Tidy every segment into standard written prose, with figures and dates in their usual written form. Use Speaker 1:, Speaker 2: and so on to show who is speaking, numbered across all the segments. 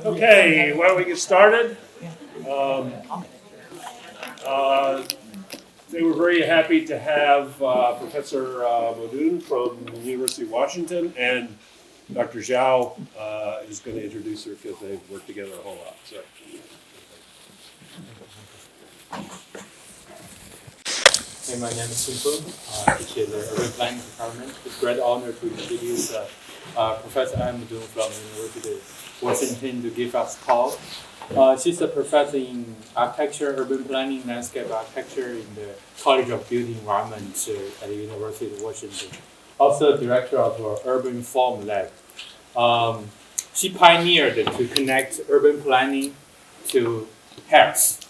Speaker 1: Okay, why don't we get started? Um, They were very happy to have Professor Moudon from the University of Washington, and Dr. Zhao is going to introduce her because they've worked together a whole lot. So.
Speaker 2: Hey, my name is Sun Feng. I teach in the urban planning department. It's a great honor to introduce Professor Moudon from the University of Washington to give us a talk. She's a professor in architecture, urban planning, landscape architecture in the College of Built Environment at the University of Washington. Also, director of Urban Form Lab. She pioneered to connect urban planning to health,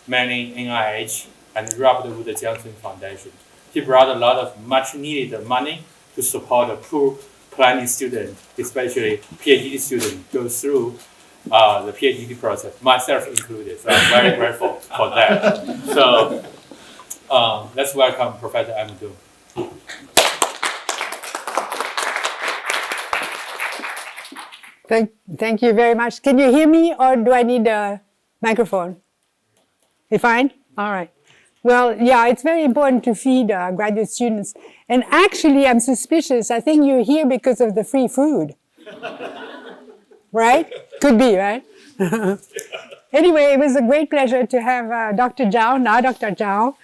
Speaker 2: mainly NIH and Robert Wood Johnson Foundation. He brought a lot of much needed money to support the poor planning student, especially PhD students, go through the PhD process, myself included. So I'm very grateful for that. So let's welcome Professor Moudon.
Speaker 3: Thank you very much. Can you hear me, or do I need a microphone? You fine? All right. Well, yeah, it's very important to feed graduate students. And actually, I'm suspicious. I think you're here because of the free food. Right? Could be, right? Anyway, it was a great pleasure to have Dr. Zhao, now Dr. Zhao,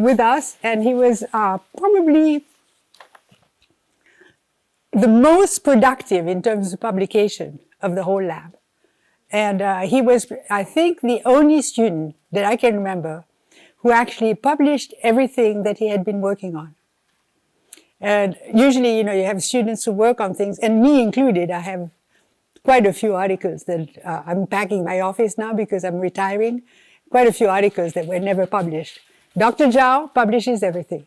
Speaker 3: with us. And he was probably the most productive in terms of publication of the whole lab. And he was, I think, the only student that I can remember who actually published everything that he had been working on. And usually, you know, you have students who work on things, and me included. I have quite a few articles that I'm packing my office now because I'm retiring. Quite a few articles that were never published. Dr. Zhao publishes everything.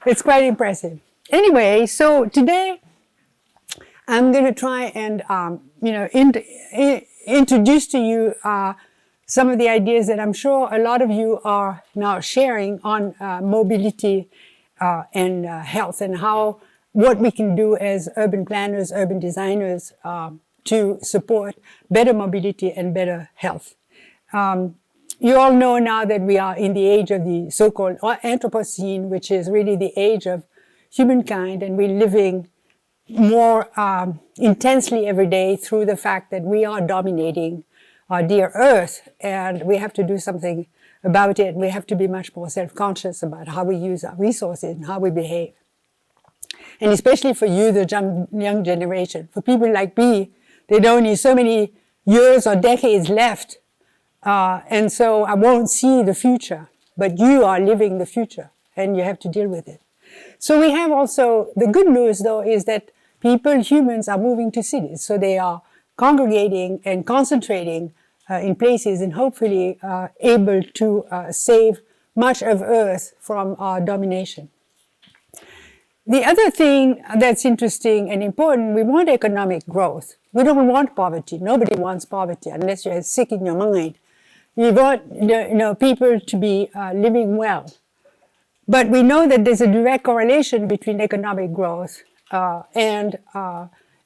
Speaker 3: It's quite impressive. Anyway, so today I'm going to try and introduce to you some of the ideas that I'm sure a lot of you are now sharing on mobility and health, and what we can do as urban planners, urban designers to support better mobility and better health. You all know now that we are in the age of the so-called Anthropocene, which is really the age of humankind, and we're living more intensely every day through the fact that we are dominating our dear Earth, and we have to do something about it. We have to be much more self-conscious about how we use our resources and how we behave. And especially for you, the young generation. For people like me, they don't need so many years or decades left. And so I won't see the future, but you are living the future and you have to deal with it. So we have also, the good news though, is that humans are moving to cities. So they are congregating and concentrating in places and hopefully able to save much of Earth from our domination. The other thing that's interesting and important, we want economic growth. We don't want poverty. Nobody wants poverty unless you're sick in your mind. You want people to be living well. But we know that there's a direct correlation between economic growth and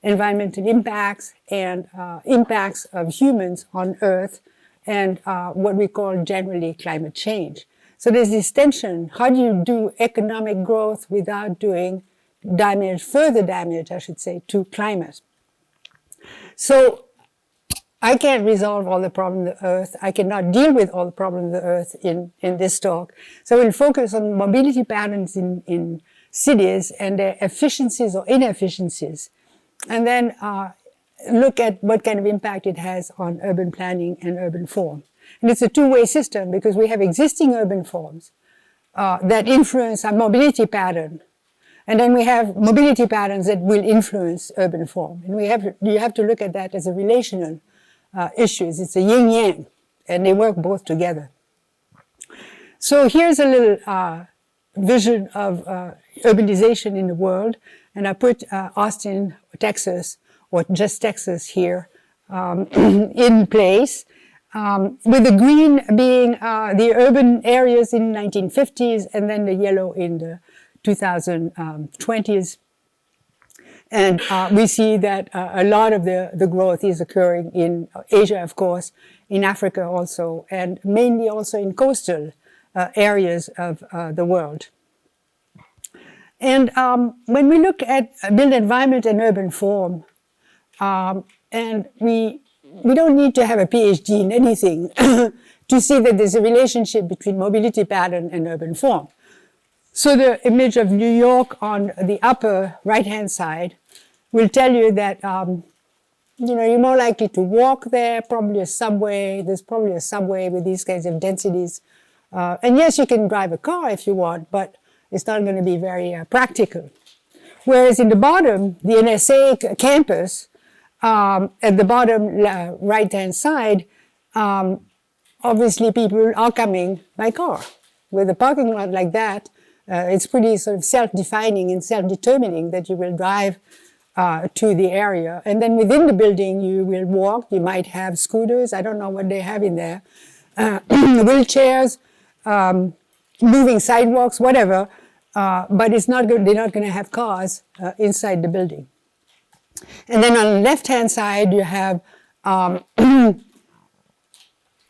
Speaker 3: environmental impacts and impacts of humans on Earth and what we call generally climate change. So there's this tension. How do you do economic growth without doing further damage, I should say, to climate? So I can't resolve all the problems of the Earth. I cannot deal with all the problems of the Earth in this talk. So we'll focus on mobility patterns in cities and their efficiencies or inefficiencies, and then look at what kind of impact it has on urban planning and urban form. And it's a two-way system because we have existing urban forms that influence our mobility pattern. And then we have mobility patterns that will influence urban form. And you have to look at that as a relational issues. It's a yin-yang, and they work both together. So here's a little vision of urbanization in the world. And I put Austin, Texas, or just Texas here in place. With the green being the urban areas in the 1950s and then the yellow in the 2020s. And we see that a lot of the growth is occurring in Asia, of course, in Africa also, and mainly also in coastal areas of the world. And when we look at built environment and urban form, and we don't need to have a PhD in anything to see that there's a relationship between mobility pattern and urban form. So the image of New York on the upper right-hand side will tell you that you're more likely to walk there, probably a subway. There's probably a subway with these kinds of densities. And yes, you can drive a car if you want, but it's not going to be very practical. Whereas in the bottom, the NSA campus, at the bottom right-hand side, obviously people are coming by car. With a parking lot like that, it's pretty sort of self-defining and self-determining that you will drive to the area. And then within the building, you will walk. You might have scooters. I don't know what they have in there. Wheelchairs, moving sidewalks, whatever. But it's not good. They're not going to have cars inside the building. And then on the left-hand side, you have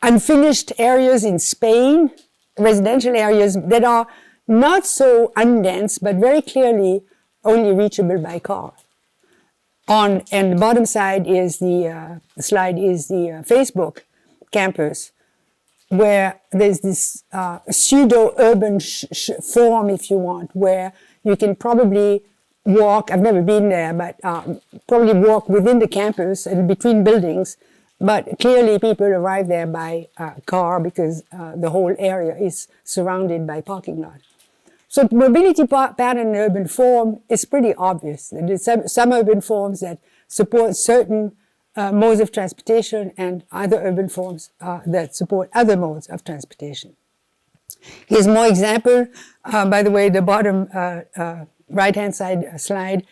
Speaker 3: unfinished areas in Spain, residential areas that are not so undense, but very clearly only reachable by car. And the bottom side is the slide is the Facebook campus, where there's this pseudo-urban form, if you want, where you can probably walk. I've never been there, but probably walk within the campus and between buildings. But clearly people arrive there by car because the whole area is surrounded by parking lot. So mobility pattern and urban form is pretty obvious. There's some urban forms that support certain modes of transportation and other urban forms that support other modes of transportation. Here's more example. By the way, the bottom right-hand side slide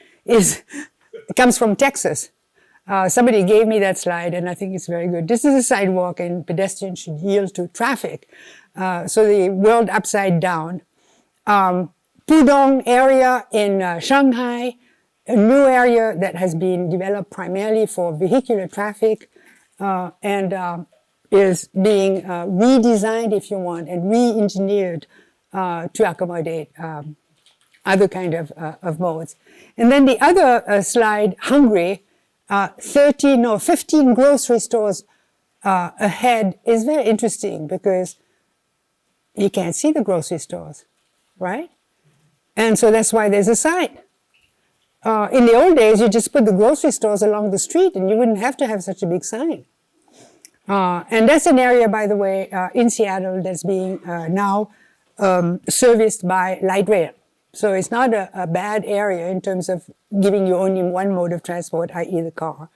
Speaker 3: comes from Texas. Somebody gave me that slide, and I think it's very good. This is a sidewalk, and pedestrians should yield to traffic. So the world upside down. Pudong area in Shanghai, a new area that has been developed primarily for vehicular traffic and is being redesigned, if you want, and re-engineered to accommodate other kind of modes. And then the other slide, Hungary, 15 grocery stores ahead is very interesting because you can't see the grocery stores, right? And so that's why there's a sign. In the old days, you just put the grocery stores along the street and you wouldn't have to have such a big sign. And that's an area, by the way, in Seattle that's being now serviced by light rail. So it's not a bad area in terms of giving you only one mode of transport, i.e. the car.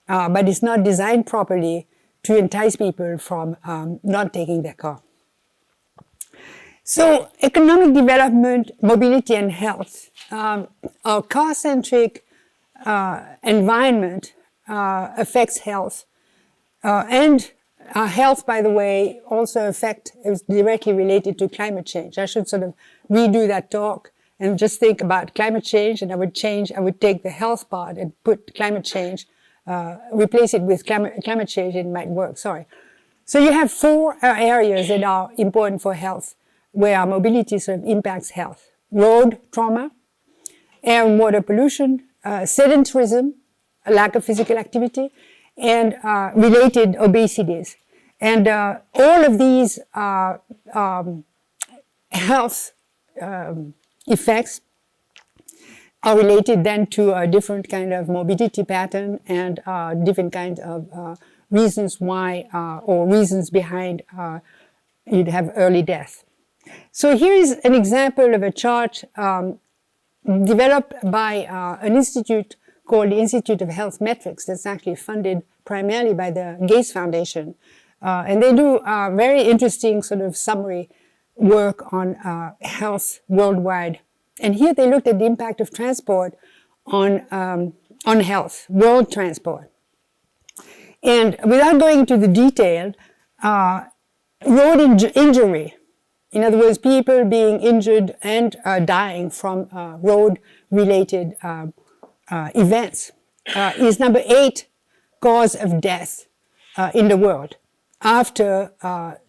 Speaker 3: But it's not designed properly to entice people from not taking their car. So economic development, mobility, and health. Our car-centric environment affects health. And health, by the way, also is directly related to climate change. I should sort of redo that talk and just think about climate change, and I would take the health part and put climate change, replace it with climate change, and it might work, sorry. So you have four areas that are important for health, where our mobility sort of impacts health. Road trauma, air and water pollution, sedentarism, a lack of physical activity, and related obesities. And all of these health effects are related then to a different kind of mobility pattern and different kinds of reasons why or reasons behind you'd have early death. So here is an example of a chart developed by an institute called the Institute of Health Metrics that's actually funded primarily by the Gates Foundation. And they do very interesting sort of summary work on health worldwide. And here they looked at the impact of transport on health, world transport. And without going into the detail, road injury, in other words, people being injured and dying from road-related events, is number 8 cause of death in the world, after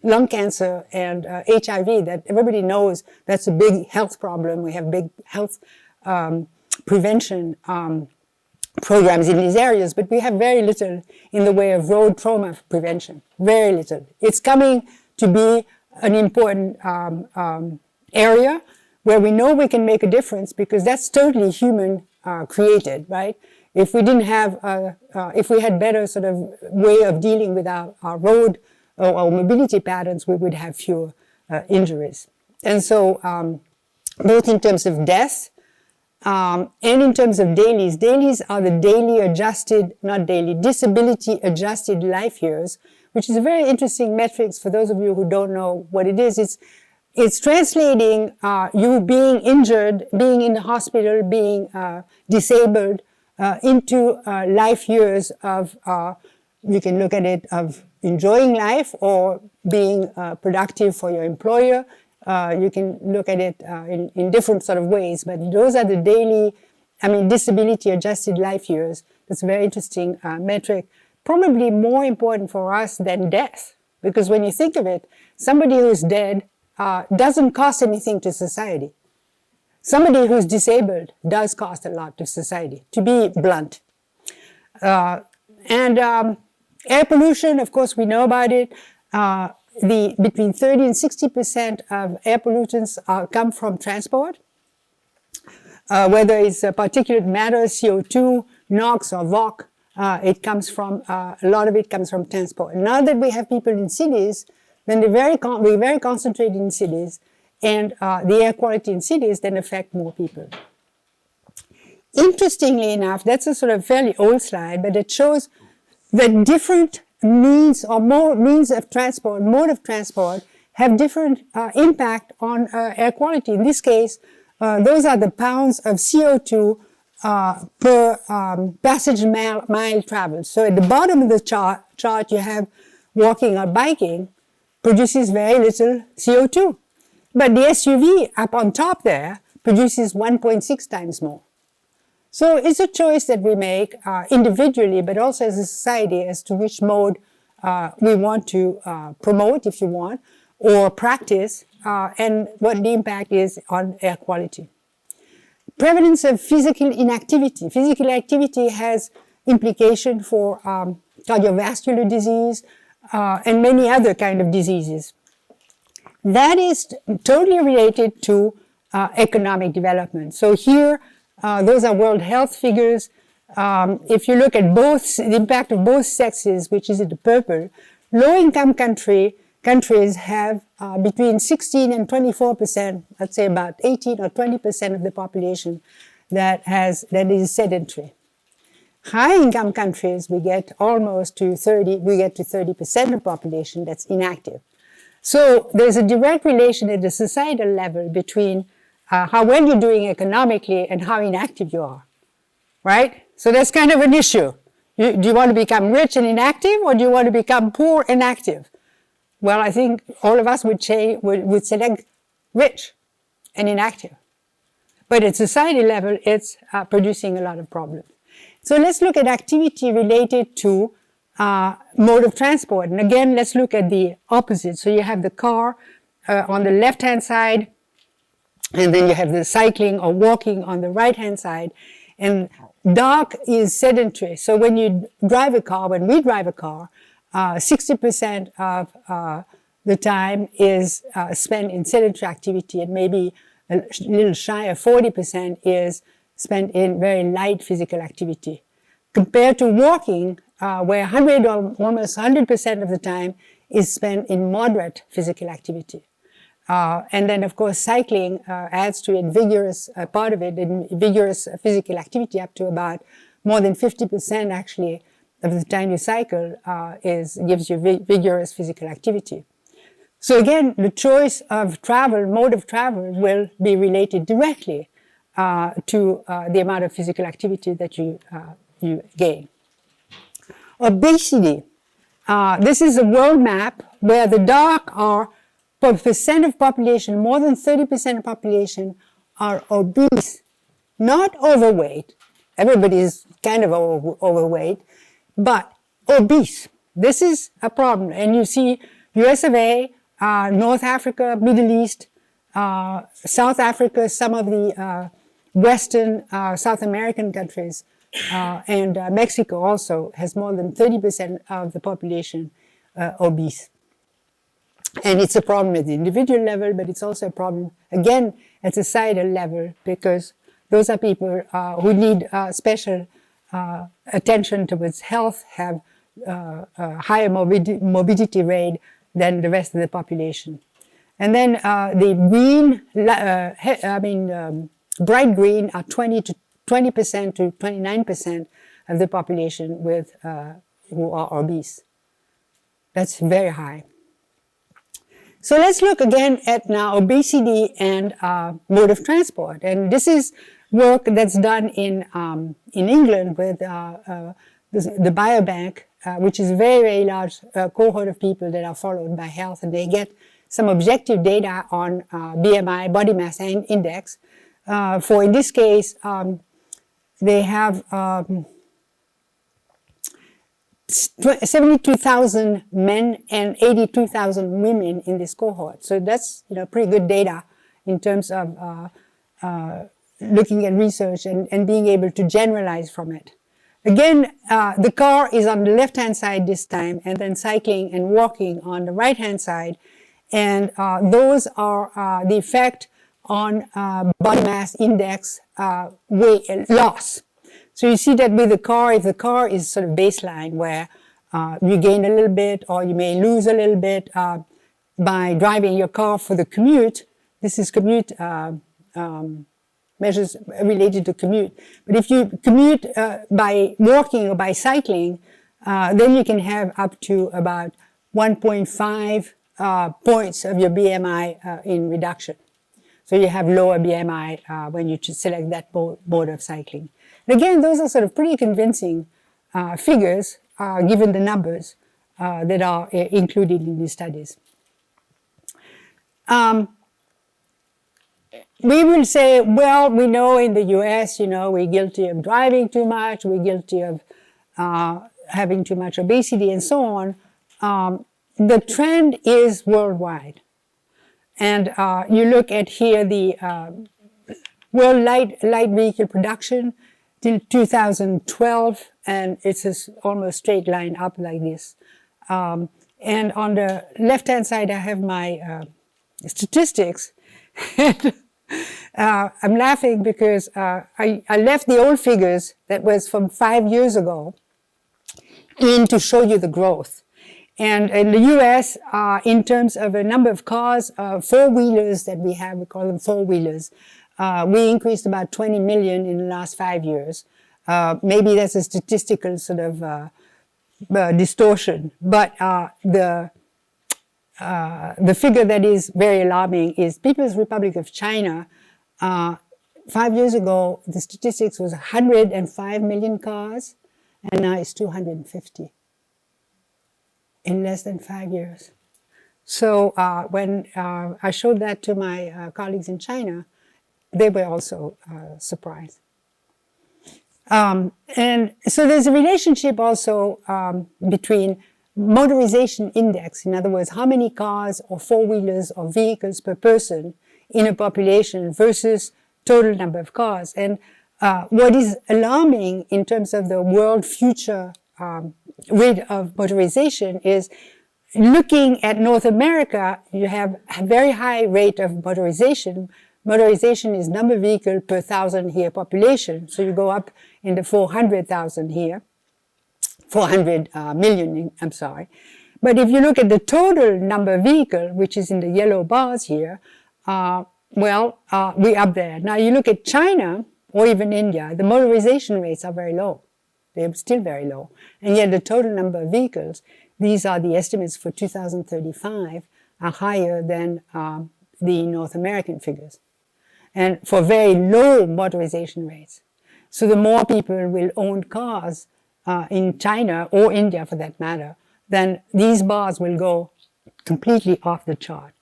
Speaker 3: lung cancer and HIV, that everybody knows that's a big health problem. We have big health prevention programs in these areas, but we have very little in the way of road trauma prevention, very little. It's coming to be an important area where we know we can make a difference, because that's totally human created, right? If we didn't have, if we had better sort of way of dealing with our road or our mobility patterns, we would have fewer injuries. And so both in terms of death and in terms of dailies. Dailies are the daily adjusted, not daily, disability adjusted life years, which is a very interesting metrics for those of you who don't know what it is. It's translating you being injured, being in the hospital, being disabled into life years of, you can look at it of enjoying life or being productive for your employer. You can look at it in different sort of ways, but those are the daily, disability adjusted life years. That's a very interesting metric, probably more important for us than death, because when you think of it, somebody who's dead doesn't cost anything to society. Somebody who's disabled does cost a lot to society, to be blunt. Air pollution, of course, we know about it. Between 30 and 60% of air pollutants come from transport, whether it's particulate matter, CO2, NOx, or VOC. It comes from a lot of it comes from transport. Now that we have people in cities, then we're very concentrated in cities, and the air quality in cities then affect more people. Interestingly enough, that's a sort of fairly old slide, but it shows that different means or more means of transport, mode of transport, have different impact on air quality. In this case, those are the pounds of CO2 per passage mile traveled. So at the bottom of the chart you have walking or biking produces very little CO2. But the SUV up on top there produces 1.6 times more. So it's a choice that we make individually, but also as a society, as to which mode we want to promote, if you want, or practice, and what the impact is on air quality. Prevalence of physical inactivity. Physical activity has implication for cardiovascular disease and many other kind of diseases. That is totally related to economic development. So here, those are World Health figures. If you look at the impact of both sexes, which is in the purple, low-income countries have between 16 and 24%, let's say about 18 or 20% of the population that is sedentary. High-income countries, we get almost to 30% of the population that's inactive. So there's a direct relation at the societal level between how well you're doing economically and how inactive you are, right? So that's kind of an issue. Do you want to become rich and inactive, or do you want to become poor and active? Well, I think all of us would select rich and inactive. But at society level, it's producing a lot of problems. So let's look at activity related to mode of transport. And again, let's look at the opposite. So you have the car on the left-hand side, and then you have the cycling or walking on the right-hand side. And dark is sedentary. So when you drive a car, when we drive a car, 60% of the time is spent in sedentary activity, and maybe a little shy of 40% is spent in very light physical activity. Compared to walking, where almost 100% of the time is spent in moderate physical activity. And then, of course, cycling adds to it vigorous part of it, and vigorous physical activity up to about more than 50% actually of the time you cycle gives you vigorous physical activity. So again, the choice of travel, mode of travel, will be related directly to the amount of physical activity that you gain. Obesity. This is a world map where the dark are percent of population, more than 30% of population are obese, not overweight. everybody is kind of overweight, but obese. This is a problem. And you see US of A, North Africa, Middle East, South Africa, some of the Western South American countries, and Mexico also has more than 30% of the population obese. And it's a problem at the individual level, but it's also a problem, again, at societal level, because those are people who need special attention towards health, have a higher morbidity rate than the rest of the population. And then the green, bright green are 20% to 29% of the population with who are obese. That's very high. So let's look again at now obesity and mode of transport. And this is work that's done in England with the Biobank, which is a very, very large cohort of people that are followed by health, and they get some objective data on BMI, body mass index. For in this case, they have 72,000 men and 82,000 women in this cohort. So that's pretty good data in terms of looking at research and being able to generalize from it. Again, the car is on the left-hand side this time, and then cycling and walking on the right-hand side. And those are the effect on body mass index weight loss. So you see that with the car, if the car is sort of baseline where you gain a little bit or you may lose a little bit by driving your car for the commute, this is commute measures related to commute. But if you commute by walking or by cycling, then you can have up to about 1.5 points of your BMI in reduction. So you have lower BMI when you select that mode of cycling. And again, those are sort of pretty convincing figures given the numbers that are included in these studies. We will say, well, we know in the US, we're guilty of driving too much, we're guilty of having too much obesity and so on. The trend is worldwide. And you look at here the world light vehicle production till 2012, and it's a almost straight line up like this. And on the left-hand side, I have my statistics. I'm laughing because I left the old figures that was from 5 years ago in to show you the growth. And in the US, in terms of a number of cars, four-wheelers that we have, we call them four-wheelers, we increased about 20 million in the last 5 years. Maybe that's a statistical sort of distortion, but the figure that is very alarming is People's Republic of China. 5 years ago, the statistics was 105 million cars, and now it's 250 in less than 5 years. So when I showed that to my colleagues in China, they were also surprised. And so there's a relationship also between motorization index, in other words, how many cars or four-wheelers or vehicles per person in a population versus total number of cars. And what is alarming in terms of the world future rate of motorization is looking at North America, you have a very high rate of motorization. Motorization is number of vehicle per thousand here population. So you go up in the 400,000 here, 400 million, I'm sorry. But if you look at the total number of vehicle, which is in the yellow bars here, we're up there. Now you look at China or even India, the motorization rates are very low. They're still very low. And yet the total number of vehicles, these are the estimates for 2035, are higher than the North American figures. And for very low motorization rates. So the more people will own cars in China or India for that matter, then these bars will go completely off the chart.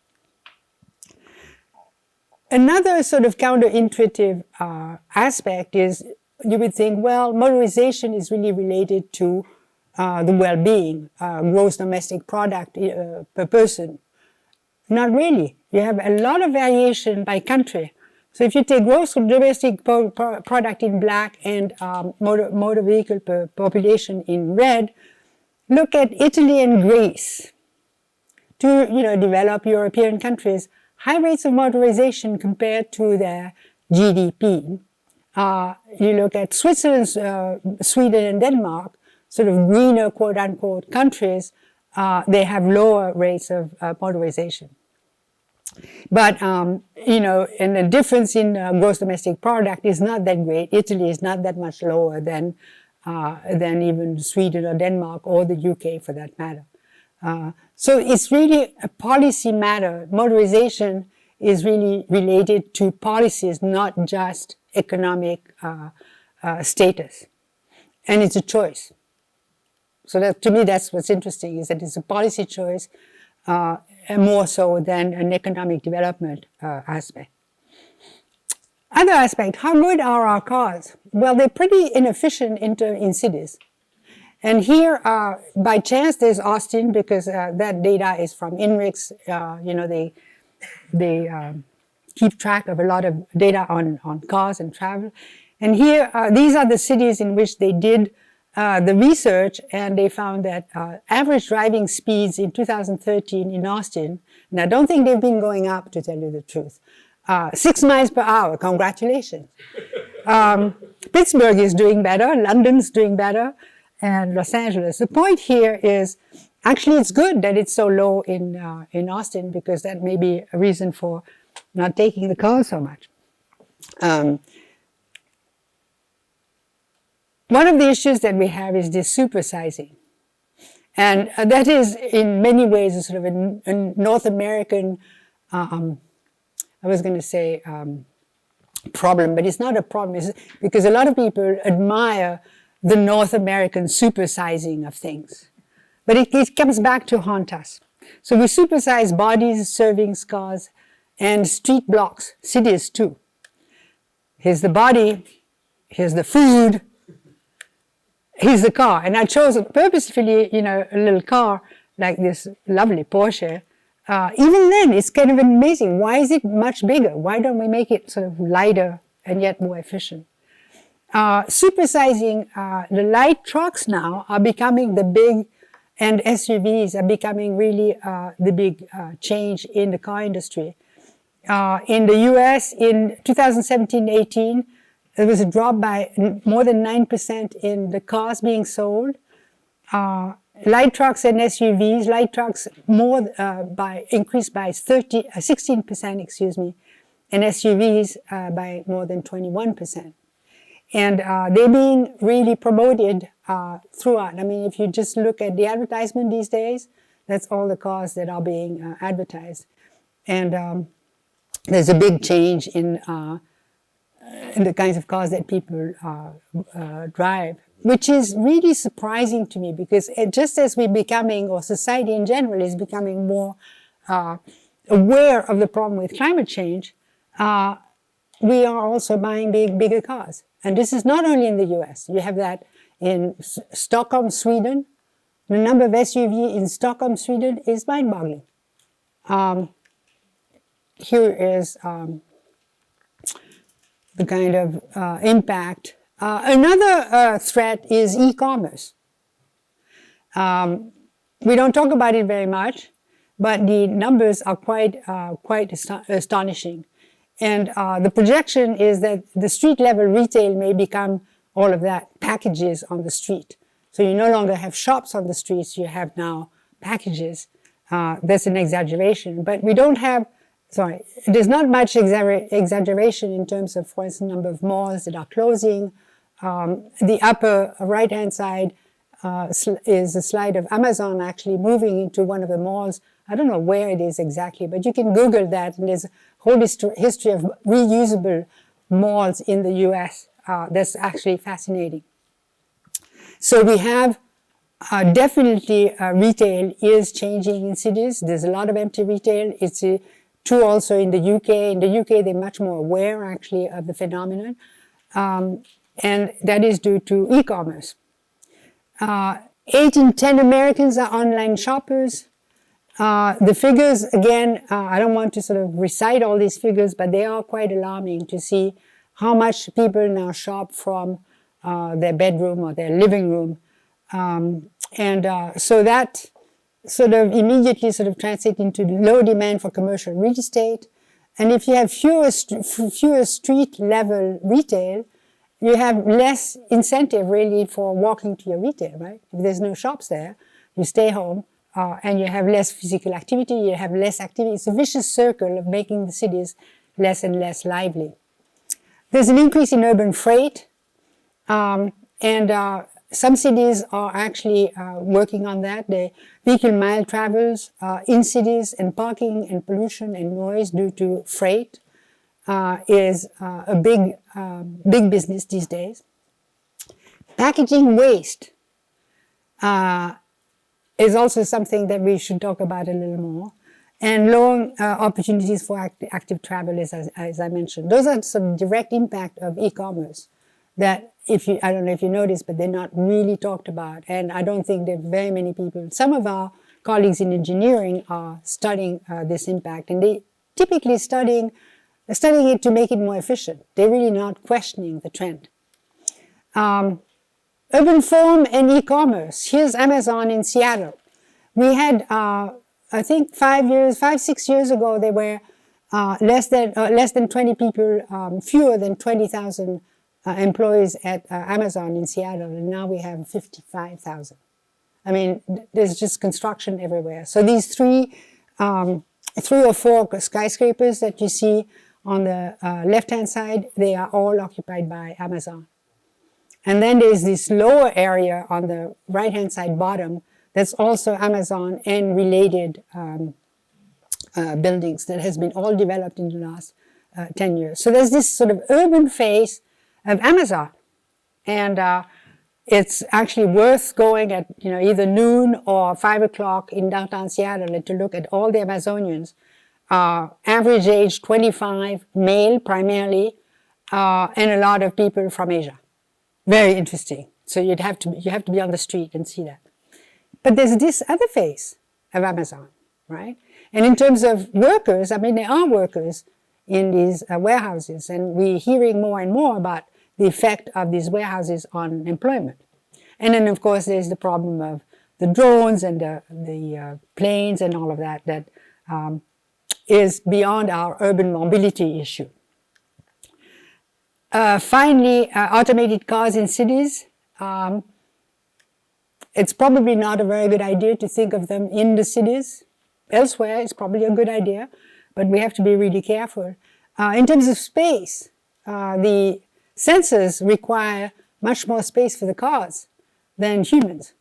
Speaker 3: Another sort of counterintuitive aspect is you would think, well, motorization is really related to the well-being, gross domestic product per person. Not really. You have a lot of variation by country. So if you take gross domestic product in black and motor vehicle per population in red, look at Italy and Greece, two developed European countries, high rates of motorization compared to their GDP. You look at Switzerland, Sweden, and Denmark, sort of greener, quote-unquote, countries, they have lower rates of motorization. But, and the difference in gross domestic product is not that great. Italy is not that much lower than even Sweden or Denmark or the UK for that matter. So it's really a policy matter. Motorization is really related to policies, not just economic status. And it's a choice. So that, to me, that's what's interesting, is that it's a policy choice more so than an economic development aspect. Other aspect, how good are our cars? Well, they're pretty inefficient in cities. And here, by chance, there's Austin, because that data is from INRIX. They keep track of a lot of data on cars and travel. And here, these are the cities in which they did the research, and they found that average driving speeds in 2013 in Austin, and I don't think they've been going up, to tell you the truth, 6 miles per hour. Congratulations. Pittsburgh is doing better, London's doing better, and Los Angeles. The point here is, actually it's good that it's so low in Austin, because that may be a reason for not taking the car so much. One of the issues that we have is this supersizing. And that is in many ways a sort of a North American, I was going to say problem, but it's not a problem. It's because a lot of people admire the North American supersizing of things. But it comes back to haunt us. So we supersize bodies, servings, cars, and street blocks, cities too. Here's the body, here's the food, here's the car. And I chose purposefully, a little car like this lovely Porsche. Even then, it's kind of amazing. Why is it much bigger? Why don't we make it sort of lighter and yet more efficient? Supersizing, the light trucks now are becoming the big, and SUVs are becoming really the big change in the car industry. In the US, in 2017-18, there was a drop by more than 9% in the cars being sold. Light trucks and SUVs, light trucks increased by 16%, excuse me, and SUVs by more than 21%. And they're being really promoted throughout. I mean, if you just look at the advertisement these days, that's all the cars that are being advertised. And there's a big change in the kinds of cars that people drive, which is really surprising to me, because just as we're becoming, or society in general is becoming more aware of the problem with climate change, we are also buying bigger cars. And this is not only in the US. You have that in Stockholm, Sweden. The number of SUV in Stockholm, Sweden is mind-boggling. Here is the kind of impact. Another threat is e-commerce. We don't talk about it very much, but the numbers are quite astonishing. And the projection is that the street level retail may become all of that, packages on the street. So you no longer have shops on the streets, you have now packages. That's an exaggeration, but we don't have, there's not much exaggeration in terms of, for instance, number of malls that are closing. The upper right-hand side is a slide of Amazon actually moving into one of the malls. I don't know where it is exactly, but you can Google that, and there's a whole history of reusable malls in the US. That's actually fascinating. So we have definitely retail is changing in cities. There's a lot of empty retail. It's true also in the UK. In the UK, they're much more aware actually of the phenomenon. and that is due to e-commerce. 8 in 10 Americans are online shoppers. The figures, again, I don't want to sort of recite all these figures, but they are quite alarming to see how much people now shop from their bedroom or their living room. So that sort of immediately sort of translates into low demand for commercial real estate. And if you have fewer street level retail, you have less incentive really for walking to your retail, right? If there's no shops there, you stay home and you have less physical activity, you have less activity. It's a vicious circle of making the cities less and less lively. There's an increase in urban freight, some cities are actually working on that. The vehicle mile travels in cities, and parking and pollution and noise due to freight is a big business these days. Packaging waste is also something that we should talk about a little more. And low opportunities for active travel, as I mentioned. Those are some direct impact of e-commerce that, I don't know if you noticed, but they're not really talked about. And I don't think there are very many people. Some of our colleagues in engineering are studying this impact, and they typically studying it to make it more efficient. They're really not questioning the trend. Urban farm and e-commerce. Here's Amazon in Seattle. We had, I think 6 years ago, there were less than 20 people, fewer than 20,000 employees at Amazon in Seattle, and now we have 55,000. I mean, there's just construction everywhere. So these three or four skyscrapers that you see on the left-hand side, they are all occupied by Amazon. And then there's this lower area on the right-hand side bottom that's also Amazon and related buildings that has been all developed in the last 10 years. So there's this sort of urban phase of Amazon. And it's actually worth going at either noon or 5 o'clock in downtown Seattle and to look at all the Amazonians. Average age 25, male primarily, and a lot of people from Asia. Very interesting. So you have to be on the street and see that. But there's this other phase of Amazon, right? And in terms of workers, I mean, there are workers in these warehouses, and we're hearing more and more about the effect of these warehouses on employment. And then, of course, there's the problem of the drones and the planes and all of that is beyond our urban mobility issue. Finally, automated cars in cities. It's probably not a very good idea to think of them in the cities. Elsewhere, it's probably a good idea, but we have to be really careful. In terms of space, the sensors require much more space for the cars than humans.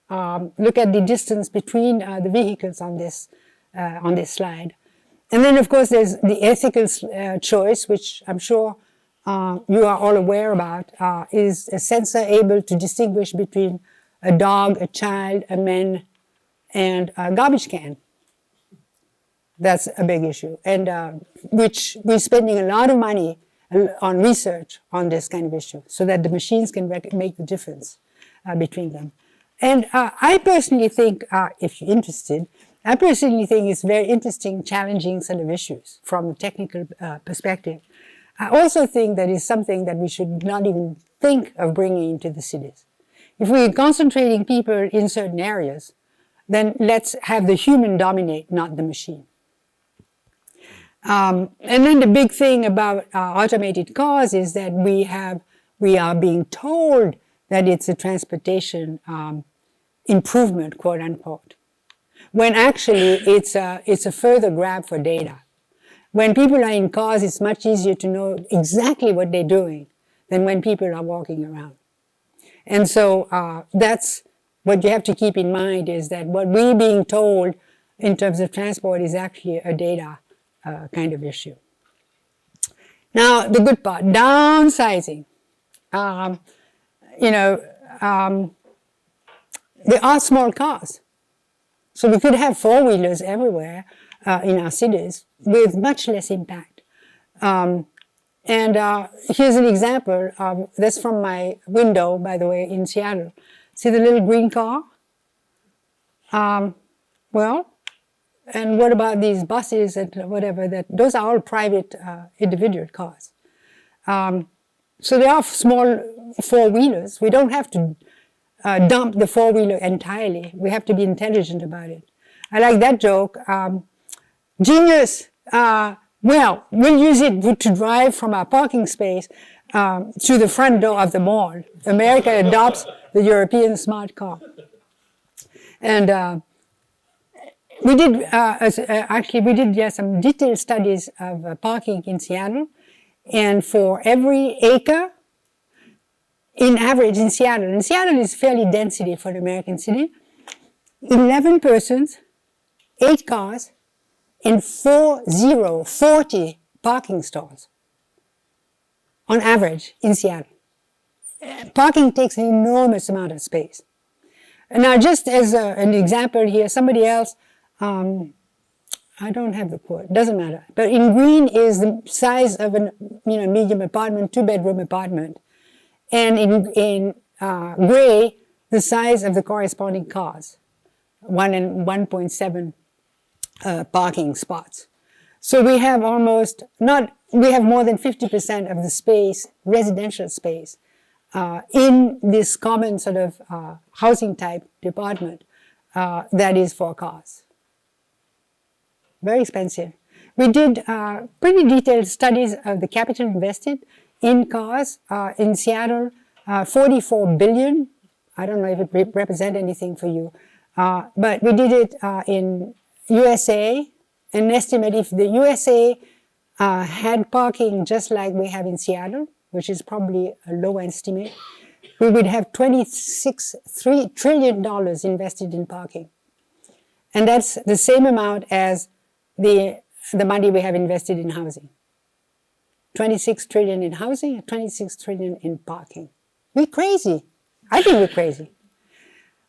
Speaker 3: Look at the distance between the vehicles on this slide. And then, of course, there's the ethical choice, which I'm sure you are all aware about, is a sensor able to distinguish between a dog, a child, a man, and a garbage can. That's a big issue, and which we're spending a lot of money on research on this kind of issue, so that the machines can make the difference between them. And I personally think, if you're interested, I personally think it's very interesting, challenging set of issues from a technical perspective. I also think that is something that we should not even think of bringing into the cities. If we're concentrating people in certain areas, then let's have the human dominate, not the machine. And then the big thing about automated cars is that we are being told that it's a transportation improvement, quote unquote, when actually it's a further grab for data. When people are in cars, it's much easier to know exactly what they're doing than when people are walking around. And so that's what you have to keep in mind, is that what we're being told in terms of transport is actually a data kind of issue. Now, the good part, downsizing. There are small cars. So we could have four-wheelers everywhere in our cities with much less impact. And here's an example. That's from my window, by the way, in Seattle. See the little green car? Well, and what about these buses and whatever? Those are all private individual cars. So they are small four-wheelers. We don't have to dump the four-wheeler entirely. We have to be intelligent about it. I like that joke. Genius. Well, we'll use it to drive from our parking space to the front door of the mall. America adopts the European smart car. And we did, some detailed studies of parking in Seattle. And for every acre, in average in Seattle is fairly dense city for an American city, 11 persons, 8 cars, and 40 parking stalls on average in Seattle. Parking takes an enormous amount of space. And now, just as an example here, somebody else, I don't have the quote, doesn't matter. But in green is the size of a medium apartment, 2-bedroom apartment. And in gray, the size of the corresponding cars, 1 and 1.7 parking spots. So we have we have more than 50% of the space, residential space, in this common sort of housing type department that is for cars. Very expensive. We did pretty detailed studies of the capital invested in cars in Seattle, 44 billion. I don't know if it represents anything for you, but we did it in USA. An estimate, if the USA had parking just like we have in Seattle, which is probably a low estimate, we would have $3 trillion invested in parking. And that's the same amount as the money we have invested in housing. 26 trillion in housing, 26 trillion in parking. We're crazy. I think we're crazy.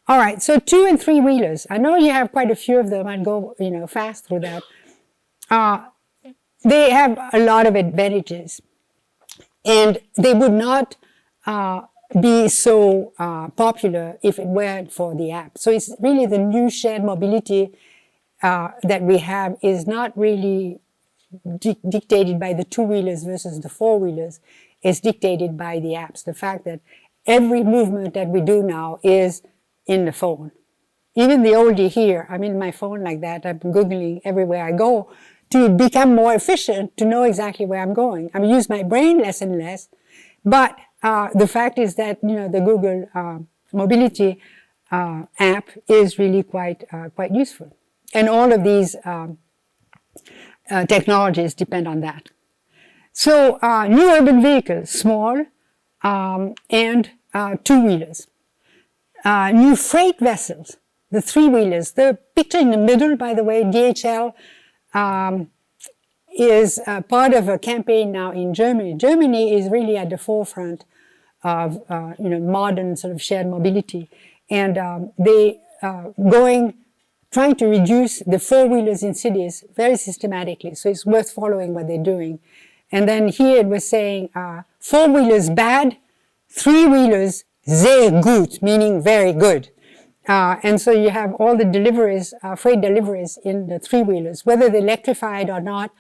Speaker 3: All right, so 2 and 3 wheelers. I know you have quite a few of them. I'd go, fast through that. They have a lot of advantages, and they would not be so popular if it weren't for the app. So it's really the new shared mobility that we have is not really dictated by the 2-wheelers versus the 4-wheelers. It's dictated by the apps. The fact that every movement that we do now is in the phone. Even the oldie here, I'm in my phone like that. I'm Googling everywhere I go to become more efficient, to know exactly where I'm going. I use my brain less and less, but the fact is that the Google mobility app is really quite useful, and all of these technologies depend on that. So new urban vehicles, small and 2-wheelers. New freight vessels, the 3-wheelers. The picture in the middle, by the way, DHL, is part of a campaign now in Germany. Germany is really at the forefront of modern sort of shared mobility, and they trying to reduce the 4-wheelers in cities very systematically. So it's worth following what they're doing. And then here it was saying 4-wheelers bad, 3-wheelers sehr gut, meaning very good. And so you have all the deliveries, freight deliveries in the 3-wheelers. Whether they're electrified or not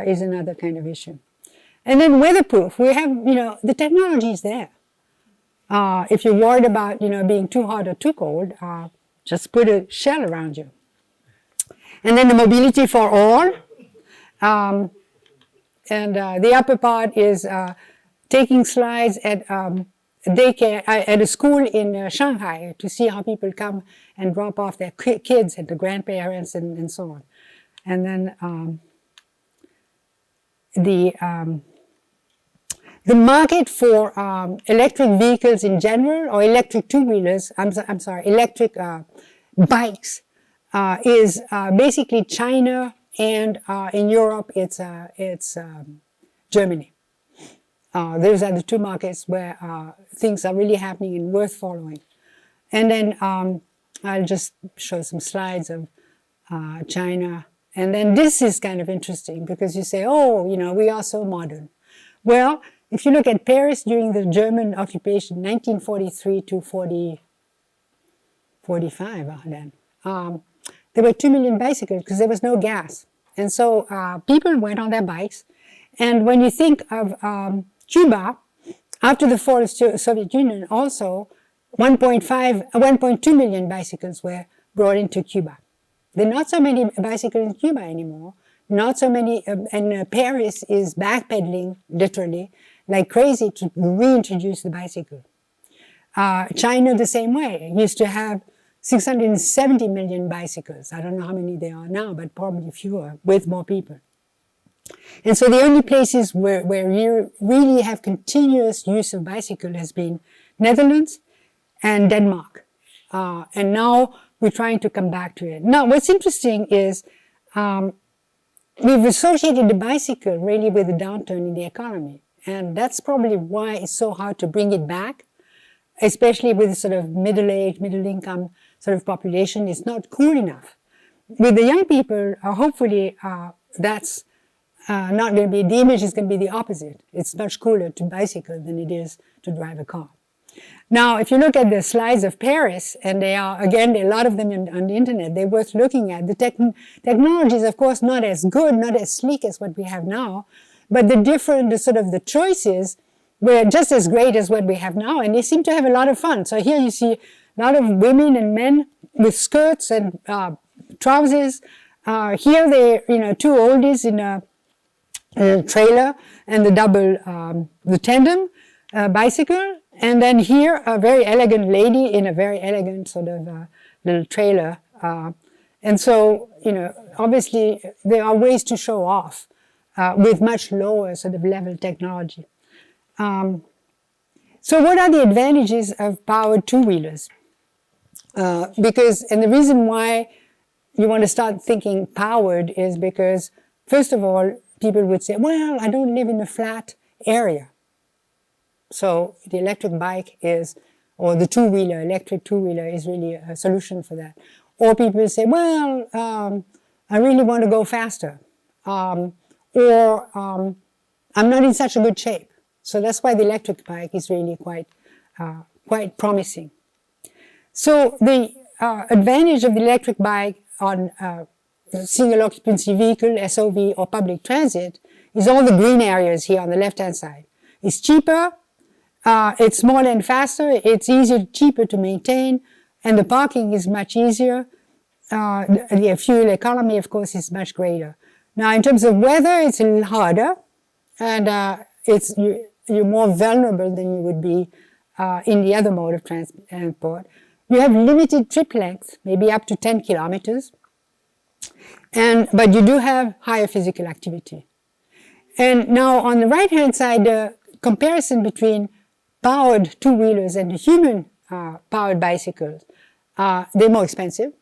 Speaker 3: is another kind of issue. And then weatherproof. We have, the technology is there. If you're worried about, being too hot or too cold, just put a shell around you. And then the mobility for all. And the upper part is taking slides at daycare, at a school in Shanghai to see how people come and drop off their kids and the grandparents and so on. And then the market for electric vehicles in general, or electric 2-wheelers, electric bikes, is basically China, and in Europe it's Germany. Those are the 2 markets where things are really happening and worth following. And then I'll just show some slides of China. And then this is kind of interesting because you say, we are so modern. Well, if you look at Paris during the German occupation, 1943 to 45, then, there were 2 million bicycles because there was no gas. And so people went on their bikes. And when you think of Cuba, after the fall of the Soviet Union, also 1.2 million bicycles were brought into Cuba. There are not so many bicycles in Cuba anymore. Not so many, and Paris is backpedaling, literally, like crazy to reintroduce the bicycle. China the same way. It used to have 670 million bicycles. I don't know how many there are now, but probably fewer, with more people. And so the only places where you really have continuous use of bicycle has been Netherlands and Denmark. And now we're trying to come back to it. Now, what's interesting is we've associated the bicycle really with the downturn in the economy. And that's probably why it's so hard to bring it back, especially with sort of middle-aged, middle-income sort of population. It's not cool enough. With the young people, hopefully that's not going to be, the image is going to be the opposite. It's much cooler to bicycle than it is to drive a car. Now, if you look at the slides of Paris, and they are, again, there are a lot of them on the internet, they're worth looking at. The technology is, of course, not as good, not as sleek as what we have now, but the choices were just as great as what we have now, and they seem to have a lot of fun. So here you see a lot of women and men with skirts and trousers. Here they're, two oldies in a trailer and the tandem bicycle. And then here, a very elegant lady in a very elegant sort of little trailer. And so, obviously there are ways to show off with much lower sort of level technology. So what are the advantages of powered two-wheelers? And the reason why you want to start thinking powered is because, first of all, people would say, well, I don't live in a flat area. So the electric bike or the electric two-wheeler is really a solution for that. Or people say, well, I really want to go faster. I'm not in such a good shape. So that's why the electric bike is really quite promising. So the advantage of the electric bike on single occupancy vehicle, SOV, or public transit is all the green areas here on the left-hand side. It's cheaper, it's smaller and faster, it's cheaper to maintain, and the parking is much easier. The fuel economy, of course, is much greater. Now, in terms of weather, it's a little harder, and you're more vulnerable than you would be in the other mode of transport. You have limited trip length, maybe up to 10 kilometers, but you do have higher physical activity. And now, on the right-hand side, the comparison between powered two-wheelers and the human powered bicycles, they're more expensive.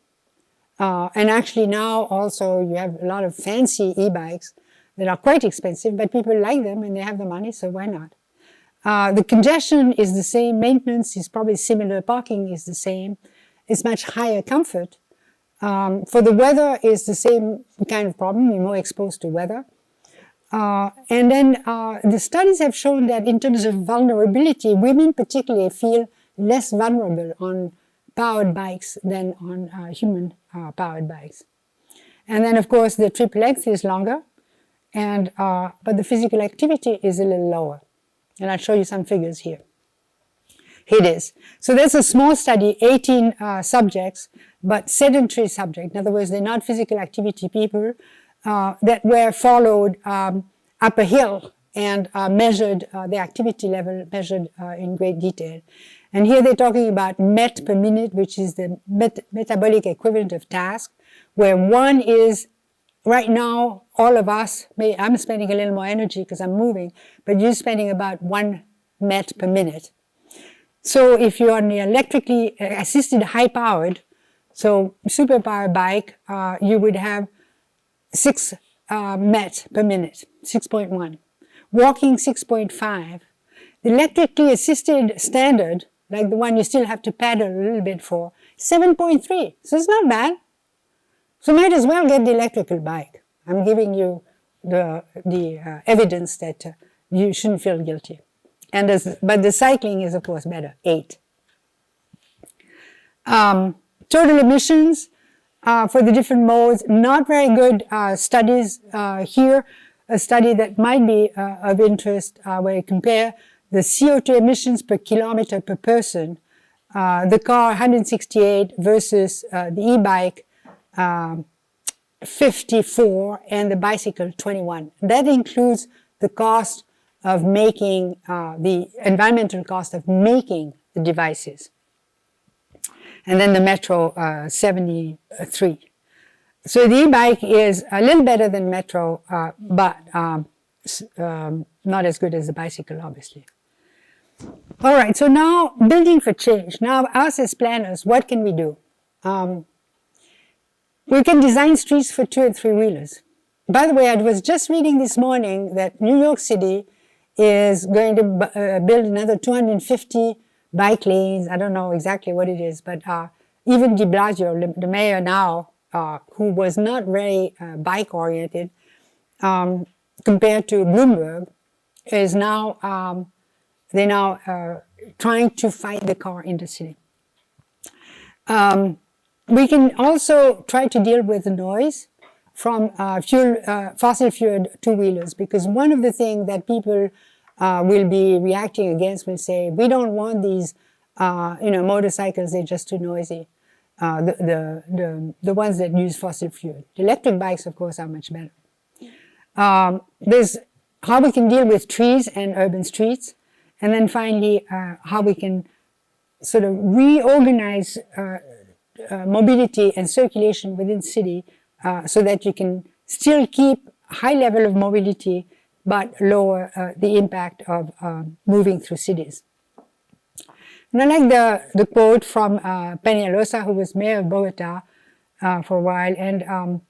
Speaker 3: And actually now also you have a lot of fancy e-bikes that are quite expensive, but people like them and they have the money, so why not? The congestion is the same, maintenance is probably similar, parking is the same, it's much higher comfort. For the weather, is the same kind of problem, you're more exposed to weather. And then the studies have shown that in terms of vulnerability, women particularly feel less vulnerable on powered bikes than on human powered bikes. And then, of course, the trip length is longer, but the physical activity is a little lower. And I'll show you some figures here. Here it is. So there's a small study, 18 subjects, but sedentary subjects. In other words, they're not physical activity people that were followed up a hill and measured the activity level, measured in great detail. And here they're talking about MET per minute, which is the metabolic equivalent of task, where one is, right now, all of us, I'm spending a little more energy because I'm moving, but you're spending about 1 MET per minute. So if you're on the electrically assisted high-powered, so super-powered bike, you would have 6 MET per minute, 6.1. Walking, 6.5. The electrically assisted standard, like the one you still have to paddle a little bit for, 7.3. So it's not bad. So might as well get the electrical bike. I'm giving you the evidence that you shouldn't feel guilty. But the cycling is, of course, better, 8. Total emissions for the different modes, not very good studies here. A study that might be of interest where you compare the CO2 emissions per kilometer per person, the car 168 versus the e-bike 54 and the bicycle 21. That includes the cost of making, the environmental cost of making the devices. And then the Metro 73. So the e-bike is a little better than Metro, but not as good as the bicycle, obviously. All right, so now building for change. Now, us as planners, what can we do? We can design streets for 2- and 3-wheelers. By the way, I was just reading this morning that New York City is going to build another 250 bike lanes. I don't know exactly what it is, but even de Blasio, the mayor now, who was not very bike-oriented, compared to Bloomberg, is now, they're now trying to fight the car in the city. We can also try to deal with the noise from fossil-fueled 2-wheelers, because one of the things that people will be reacting against will say, we don't want these, motorcycles, they're just too noisy. The ones that use fossil fuel. The electric bikes, of course, are much better. There's how we can deal with trees and urban streets, and then finally, how we can sort of reorganize mobility and circulation within city so that you can still keep high level of mobility but lower the impact of moving through cities. And I like the quote from Peñalosa, who was mayor of Bogota for a while, and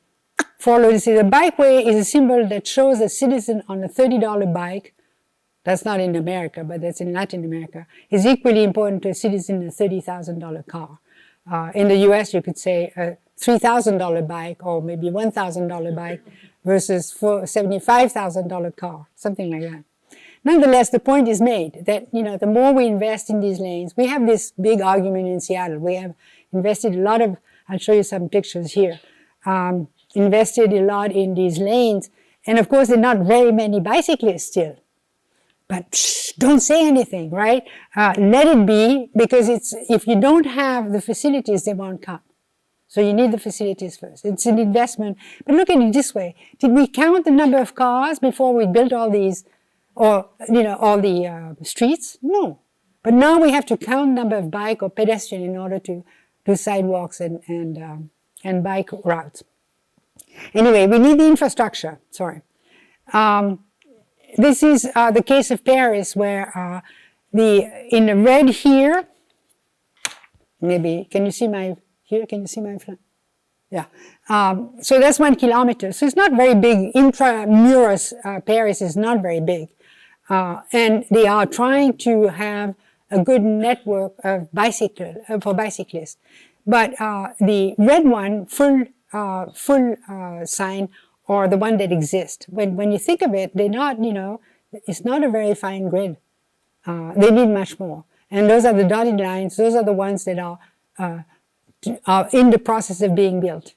Speaker 3: followed, he said, "The bikeway is a symbol that shows a citizen on a $30 bike," that's not in America, but that's in Latin America, "is equally important to a citizen in a $30,000 car." In the US, you could say a $3,000 bike or maybe $1,000 bike versus a $75,000 car, something like that. Nonetheless, the point is made that, the more we invest in these lanes, we have this big argument in Seattle. We have invested a lot of, I'll show you some pictures here, invested a lot in these lanes. And of course, there are not very many bicyclists still. But don't say anything, right? Let it be, because if you don't have the facilities, they won't come. So you need the facilities first. It's an investment. But look at it this way. Did we count the number of cars before we built all these, or, all the streets? No. But now we have to count the number of bike or pedestrian in order to do sidewalks and bike routes. Anyway, we need the infrastructure. Sorry. This is the case of Paris, where in the red here, maybe, can you see my front? Yeah. So that's 1 kilometer. So it's not very big. Intramuros, Paris is not very big. And they are trying to have a good network of for bicyclists. But the red one, full sign, or the one that exists. When you think of it, they're not, it's not a very fine grid. They need much more. And those are the dotted lines. Those are the ones that are in the process of being built.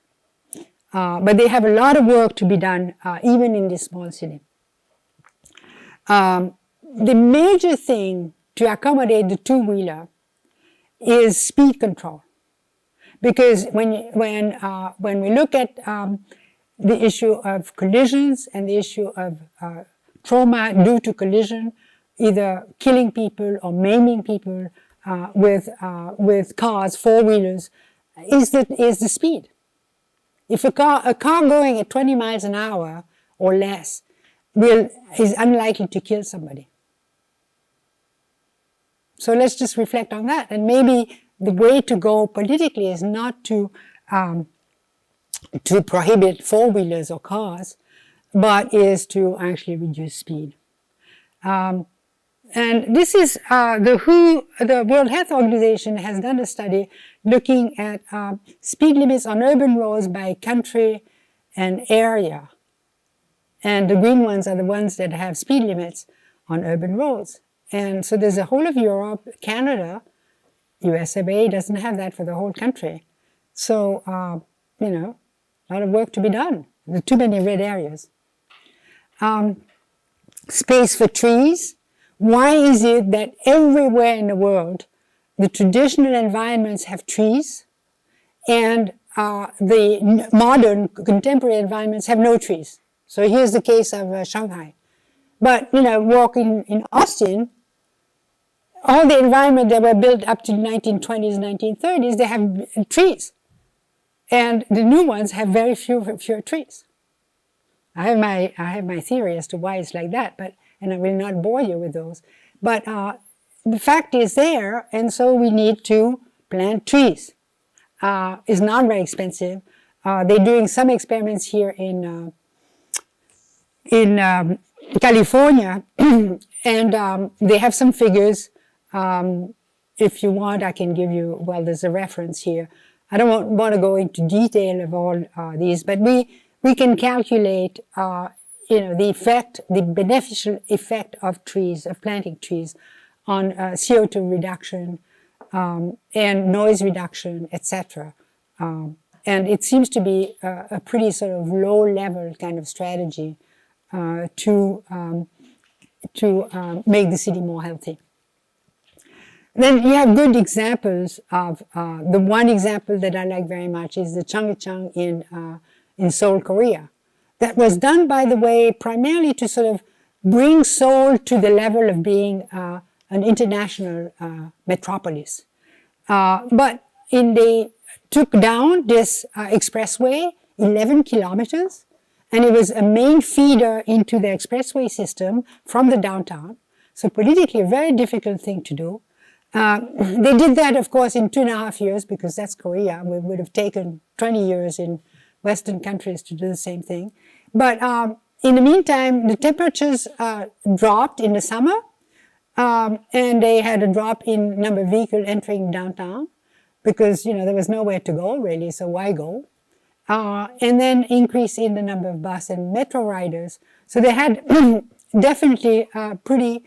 Speaker 3: But they have a lot of work to be done, even in this small city. The major thing to accommodate the 2-wheeler is speed control. Because when we look at the issue of collisions and the issue of trauma due to collision, either killing people or maiming people with cars, 4-wheelers, is the speed. If a car going at 20 miles an hour or less is unlikely to kill somebody. So let's just reflect on that. And maybe the way to go politically is not to prohibit 4-wheelers or cars, but is to actually reduce speed. And this is the World Health Organization has done a study looking at speed limits on urban roads by country and area. And the green ones are the ones that have speed limits on urban roads. And so there's a whole of Europe, Canada, USA doesn't have that for the whole country. So, you know, a lot of work to be done. There are too many red areas. Space for trees. Why is it that everywhere in the world, the traditional environments have trees, and the modern contemporary environments have no trees? So here's the case of Shanghai. But, you know, walking in Austin, all the environment that were built up to the 1920s, 1930s, they have trees. And the new ones have very fewer trees. I have my theory as to why it's like that, and I will not bore you with those. But the fact is there, and so we need to plant trees. It's not very expensive. They're doing some experiments here in California, and they have some figures. If you want, I can give you, well, there's a reference here. I don't want to go into detail of all these, but we can calculate, you know, the effect, the beneficial effect of trees, of planting trees, on CO2 reduction and noise reduction, etc. And it seems to be a pretty sort of low-level kind of strategy to make the city more healthy. Then you have good examples of, the one example that I like very much is the Cheonggyechang in Seoul, Korea. That was done, by the way, primarily to sort of bring Seoul to the level of being an international metropolis. But they took down this expressway, 11 kilometers, and it was a main feeder into the expressway system from the downtown. So politically, a very difficult thing to do. They did that, of course, in 2.5 years, because that's Korea. We would have taken 20 years in Western countries to do the same thing. But in the meantime, the temperatures dropped in the summer, and they had a drop in number of vehicles entering downtown, because, you know, there was nowhere to go, really, so why go? And then increase in the number of bus and metro riders. So they had definitely pretty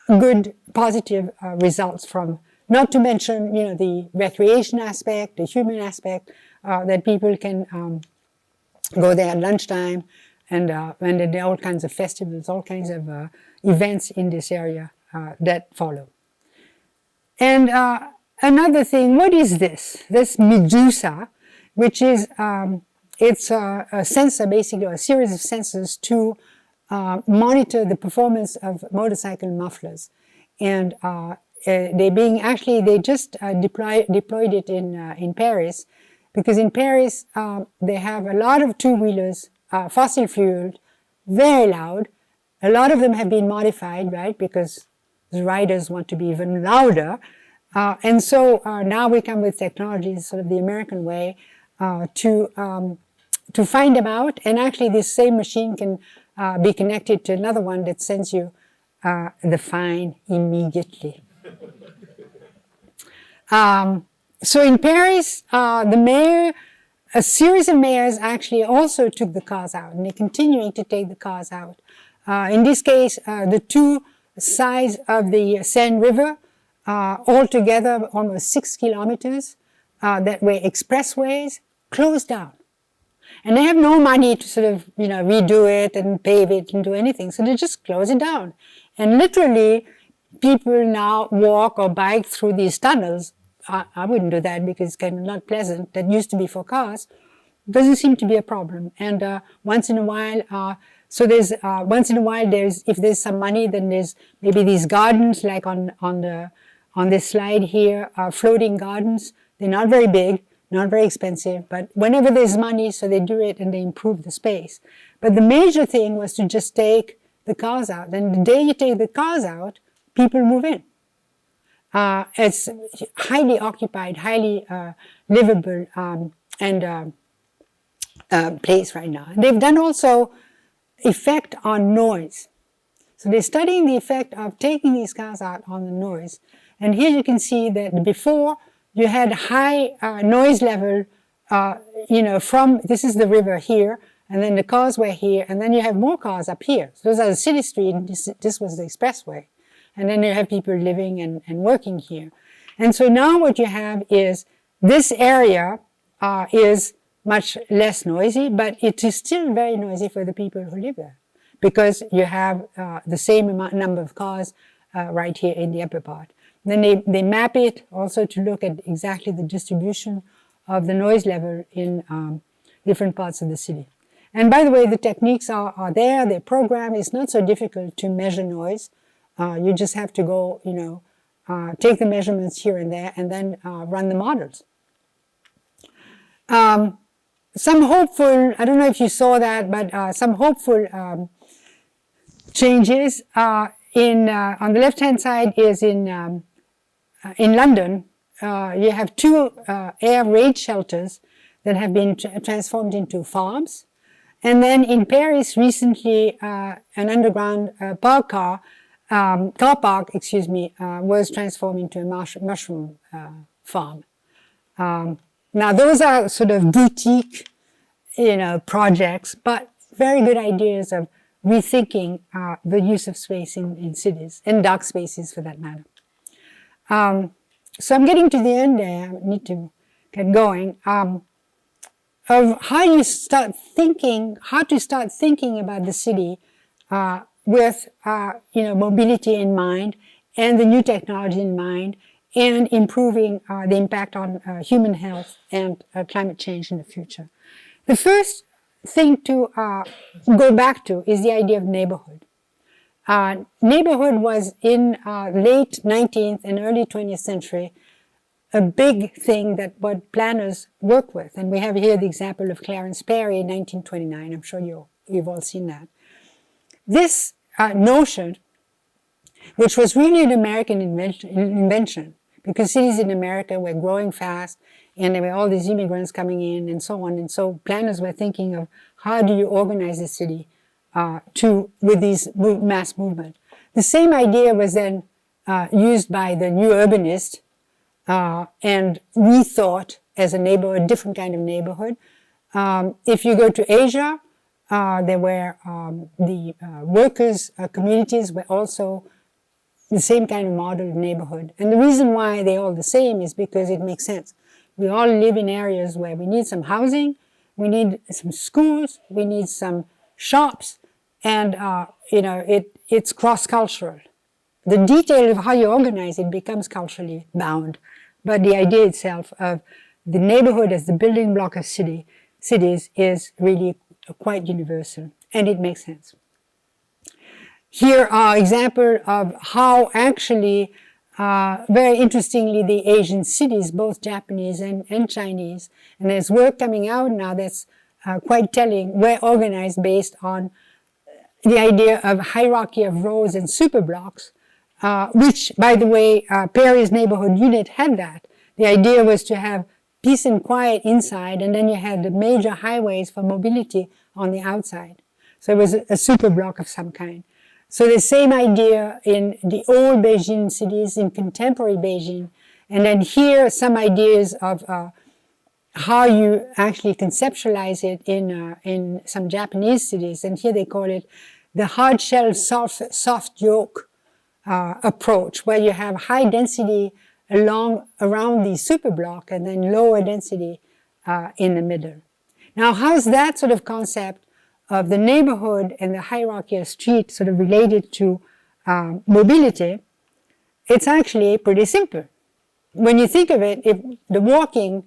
Speaker 3: good positive results from, not to mention, you know, the recreation aspect, the human aspect, that people can go there at lunchtime, and there are all kinds of festivals, all kinds of events in this area that follow. And another thing, what is this? This Medusa, which is, it's a sensor, basically, a series of sensors to monitor the performance of motorcycle mufflers. And they just deployed it in Paris, because in Paris they have a lot of two-wheelers, fossil fueled, very loud. A lot of them have been modified, right, because the riders want to be even louder. And so now we come with technologies, sort of the American way, to find them out. And actually this same machine can be connected to another one that sends you the fine immediately. So in Paris, the mayor, a series of mayors actually also took the cars out, and they're continuing to take the cars out. In this case, the two sides of the Seine River, altogether almost 6 kilometers, that were expressways, closed down. And they have no money to sort of, you know, redo it and pave it and do anything, so they just close it down. And literally, people now walk or bike through these tunnels. I wouldn't do that because it's kind of not pleasant. That used to be for cars. Doesn't seem to be a problem. And once in a while, if there's some money, then there's maybe these gardens, like on this slide here, floating gardens. They're not very big, not very expensive, but whenever there's money, so they do it and they improve the space. But the major thing was to just take the cars out. And the day you take the cars out, people move in. It's highly occupied, highly livable place right now. They've done also effect on noise. So they're studying the effect of taking these cars out on the noise. And here you can see that before you had high noise level, you know, this is the river here, and then the cars were here, and then you have more cars up here. So those are the city street, and this was the expressway. And then you have people living and working here. And so now what you have is this area is much less noisy, but it is still very noisy for the people who live there, because you have the same number of cars right here in the upper part. Then they map it also to look at exactly the distribution of the noise level in different parts of the city. And by the way, the techniques are there, they're programmed. It's not so difficult to measure noise. You just have to go, take the measurements here and there, and then run the models. Some hopeful, I don't know if you saw that, but some hopeful changes on the left-hand side is in London. You have two air raid shelters that have been transformed into farms. And then in Paris recently, an underground car park, was transformed into a mushroom farm. Now those are sort of boutique, projects, but very good ideas of rethinking the use of space in cities, and dark spaces for that matter. So I'm getting to the end there. I need to get going. Of how to start thinking about the city with mobility in mind and the new technology in mind, and improving the impact on human health and climate change in the future. The first thing to go back to is the idea of neighborhood. Neighborhood was in late 19th and early 20th century a big thing that what planners work with. And we have here the example of Clarence Perry in 1929. I'm sure you've all seen that. This notion, which was really an American invention, because cities in America were growing fast, and there were all these immigrants coming in and so on. And so planners were thinking of how do you organize a city with these mass movement. The same idea was then used by the new urbanist and rethought as a different kind of neighborhood. If you go to Asia, there were the workers' communities were also the same kind of model neighborhood. And the reason why they're all the same is because it makes sense. We all live in areas where we need some housing, we need some schools, we need some shops, and it's cross-cultural. The detail of how you organize it becomes culturally bound, but the idea itself of the neighborhood as the building block of cities is really quite universal, and it makes sense. Here are examples of how actually, very interestingly, the Asian cities, both Japanese and Chinese, and there's work coming out now that's quite telling, were organized based on the idea of hierarchy of rows and superblocks, which, by the way, Paris neighborhood unit had that. The idea was to have peace and quiet inside, and then you had the major highways for mobility on the outside. So it was a superblock of some kind. So the same idea in the old Beijing cities, in contemporary Beijing, and then here some ideas of how you actually conceptualize it in some Japanese cities, and here they call it the hard shell soft yoke approach, where you have high density around the superblock and then lower density in the middle. Now, how's that sort of concept of the neighborhood and the hierarchy of street sort of related to mobility? It's actually pretty simple. When you think of it, if the walking,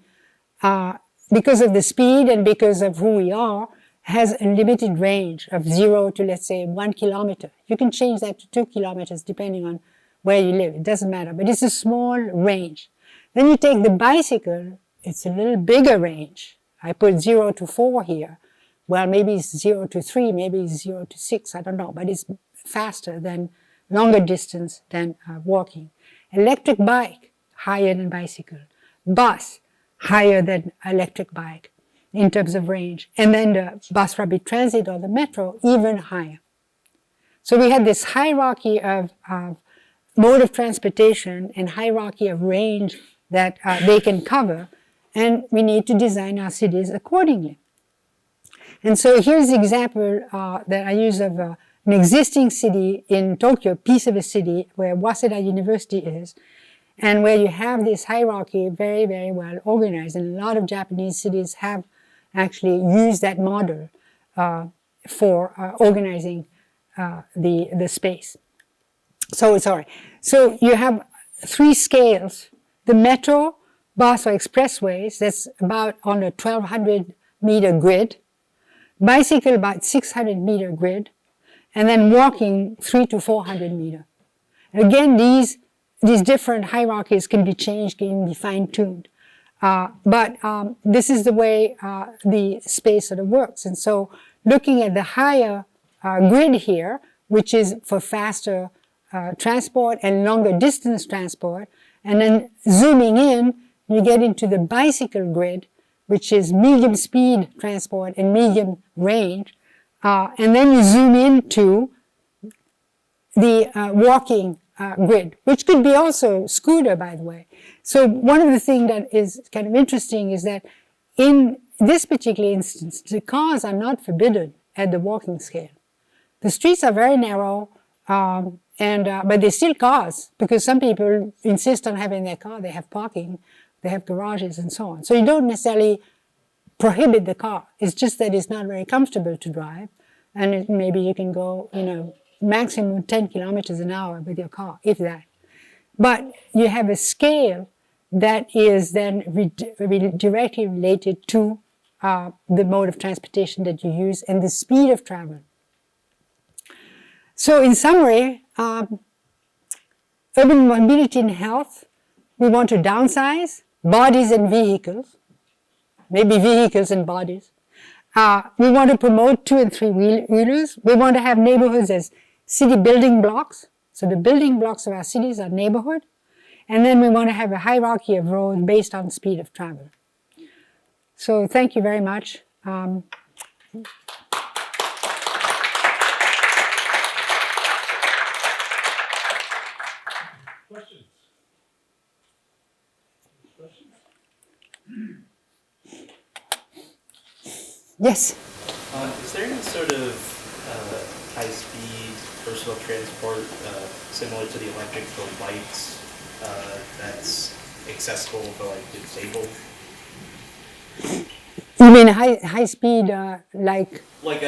Speaker 3: because of the speed and because of who we are, has a limited range of 0 to, let's say, 1 kilometer. You can change that to 2 kilometers depending on where you live. It doesn't matter, but it's a small range. Then you take the bicycle, it's a little bigger range. I put 0 to 4 here. Well, maybe it's 0 to 3, maybe it's 0 to 6, I don't know, but it's faster than, longer distance than walking. Electric bike, higher than bicycle. Bus, higher than electric bike in terms of range. And then the bus rapid transit or the metro, even higher. So we had this hierarchy of mode of transportation and hierarchy of range that they can cover, and we need to design our cities accordingly. And so here's the example that I use of an existing city in Tokyo, piece of a city where Waseda University is, and where you have this hierarchy very, very well organized. And a lot of Japanese cities have actually used that model for organizing the space. So you have 3 scales. The metro, bus, or expressways, that's about on a 1,200 meter grid. Bicycle, about 600 meter grid. And then walking, 300 to 400 meter. And again, these different hierarchies can be changed, can be fine-tuned. But this is the way the space sort of works. And so looking at the higher grid here, which is for faster transport and longer distance transport, and then zooming in, you get into the bicycle grid, which is medium speed transport and medium range. And then you zoom into the walking grid, which could be also scooter, by the way. So one of the things that is kind of interesting is that in this particular instance, the cars are not forbidden at the walking scale. The streets are very narrow, but they're still cars, because some people insist on having their car. They have parking, they have garages, and so on. So you don't necessarily prohibit the car. It's just that it's not very comfortable to drive, and maybe you can go, maximum 10 kilometers an hour with your car, if that. But you have a scale that is then directly related to the mode of transportation that you use and the speed of travel. So in summary, urban mobility and health, we want to downsize bodies and vehicles, maybe vehicles and bodies. We want to promote 2- and 3-wheelers. We want to have neighborhoods as city building blocks. So the building blocks of our cities are neighborhood. And then we want to have a hierarchy of roads based on speed of travel. So thank you very much.
Speaker 1: Questions?
Speaker 3: Yes?
Speaker 4: Is there any sort of high-speed personal transport similar to the electrical bikes that's accessible for like the disabled?
Speaker 3: You mean high speed, like?
Speaker 4: Like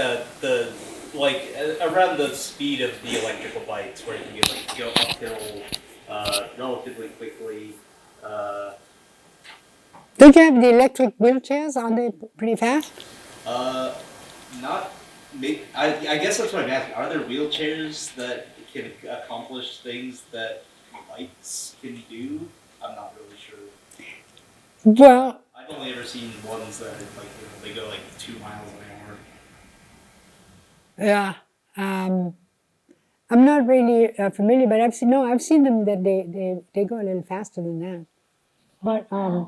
Speaker 4: around the speed of the electrical bikes, where you can go uphill relatively quickly.
Speaker 3: Don't you have the electric wheelchairs? Aren't they pretty fast?
Speaker 4: Not. I guess that's what I'm asking. Are there wheelchairs that can accomplish things that bikes can do? I'm not really sure.
Speaker 3: Well,
Speaker 4: I've only ever seen ones that they go like 2 miles an hour.
Speaker 3: yeah. I'm not really familiar, but I've seen them that they go a little faster than that. But I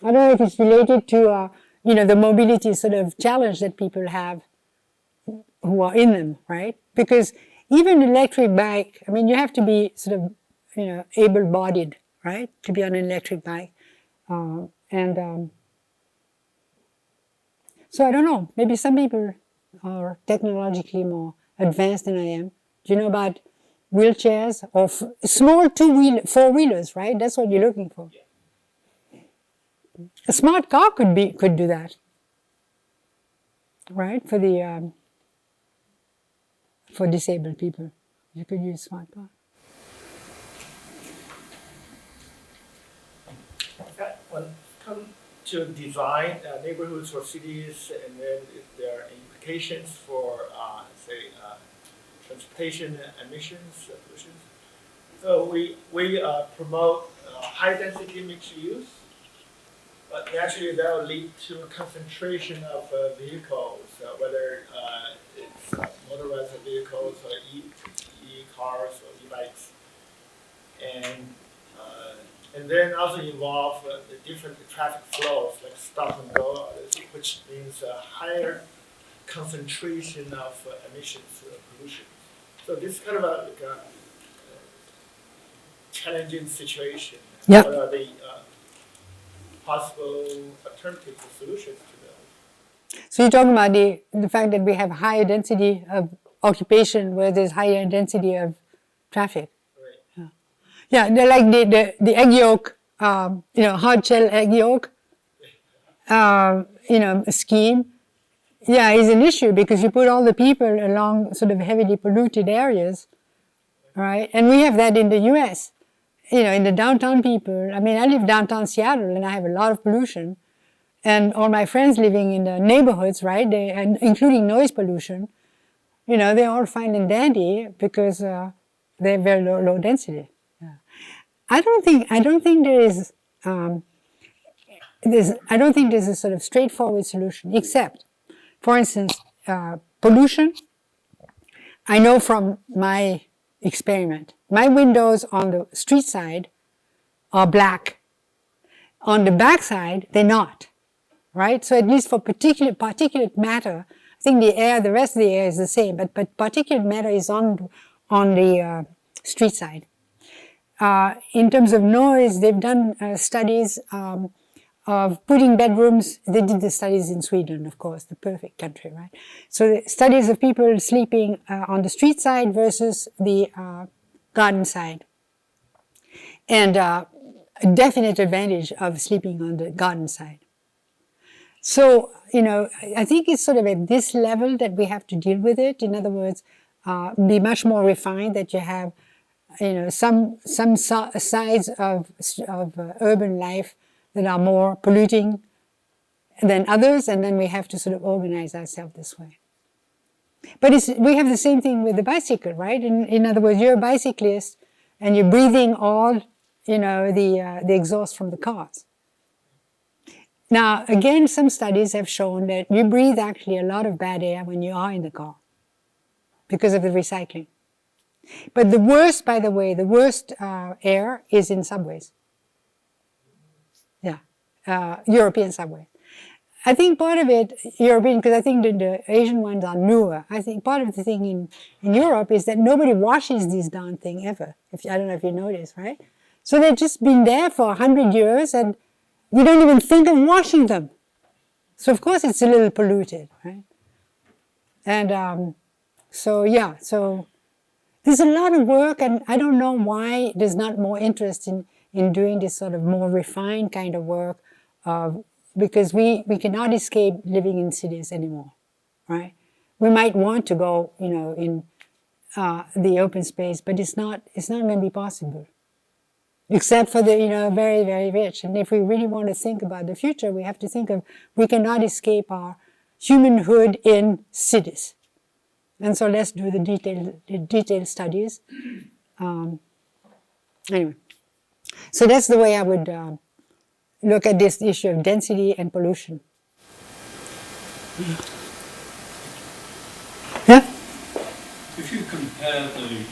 Speaker 3: don't know if it's related to the mobility sort of challenge that people have who are in them, right? Because even an electric bike, I mean, you have to be sort of able-bodied, right, to be on an electric bike. So I don't know. Maybe some people are technologically more advanced than I am. Do you know about wheelchairs or small 4-wheelers, right? That's what you're looking for. A smart car could do that, right? For disabled people, you could use a smart car.
Speaker 5: When it comes to design neighborhoods or cities, and then if there are implications for, say, transportation emissions pollution. So we promote high-density mixed use, but actually that will lead to a concentration of vehicles, whether it's motorized vehicles or e-cars or e-bikes, and then also involve the different traffic flows like stop and go, which means a higher concentration of emissions pollution. So this is kind of a challenging situation.
Speaker 3: Yep.
Speaker 5: What are the possible alternatives or solutions to
Speaker 3: So you're talking about the fact that we have higher density of occupation where there's higher density of traffic.
Speaker 5: Right.
Speaker 3: Yeah, they're like the egg yolk, hard shell egg yolk, scheme. Yeah, is an issue because you put all the people along sort of heavily polluted areas, right? And we have that in the U.S. In the downtown people. I mean, I live downtown Seattle and I have a lot of pollution. And all my friends living in the neighborhoods, right, and including noise pollution, they're all fine and dandy because they're very low density. Yeah. I don't think there's a sort of straightforward solution, except, for instance, pollution. I know from my experiment, my windows on the street side are black. On the back side, they're not. Right? So at least for particulate matter, I think the rest of the air is the same, but particulate matter is on the street side. In terms of noise, they've done studies of putting bedrooms. They did the studies in Sweden, of course, the perfect country, right? So the studies of people sleeping on the street side versus the garden side. And a definite advantage of sleeping on the garden side. So, I think it's sort of at this level that we have to deal with it. In other words, be much more refined, that you have, some sides of urban life that are more polluting than others, and then we have to sort of organize ourselves this way. But we have the same thing with the bicycle, right? In other words, you're a bicyclist and you're breathing all, the exhaust from the cars. Now, again, some studies have shown that you breathe actually a lot of bad air when you are in the car because of the recycling. But the worst, by the way, air is in subways. Yeah, European subway. I think part of it, European, because I think the Asian ones are newer. I think part of the thing in Europe is that nobody washes these darn thing ever. I don't know if you notice, right? So they've just been there for 100 years and you don't even think of washing them. So of course it's a little polluted, right? And so there's a lot of work, and I don't know why there's not more interest in doing this sort of more refined kind of work, because we cannot escape living in cities anymore, right? We might want to go, in the open space, but it's not going to be possible. Except for the, very, very rich. And if we really want to think about the future, we have to think of, we cannot escape our humanhood in cities. And so let's do the detailed studies. Anyway, so that's the way I would look at this issue of density and pollution. Yeah?
Speaker 6: If you compare the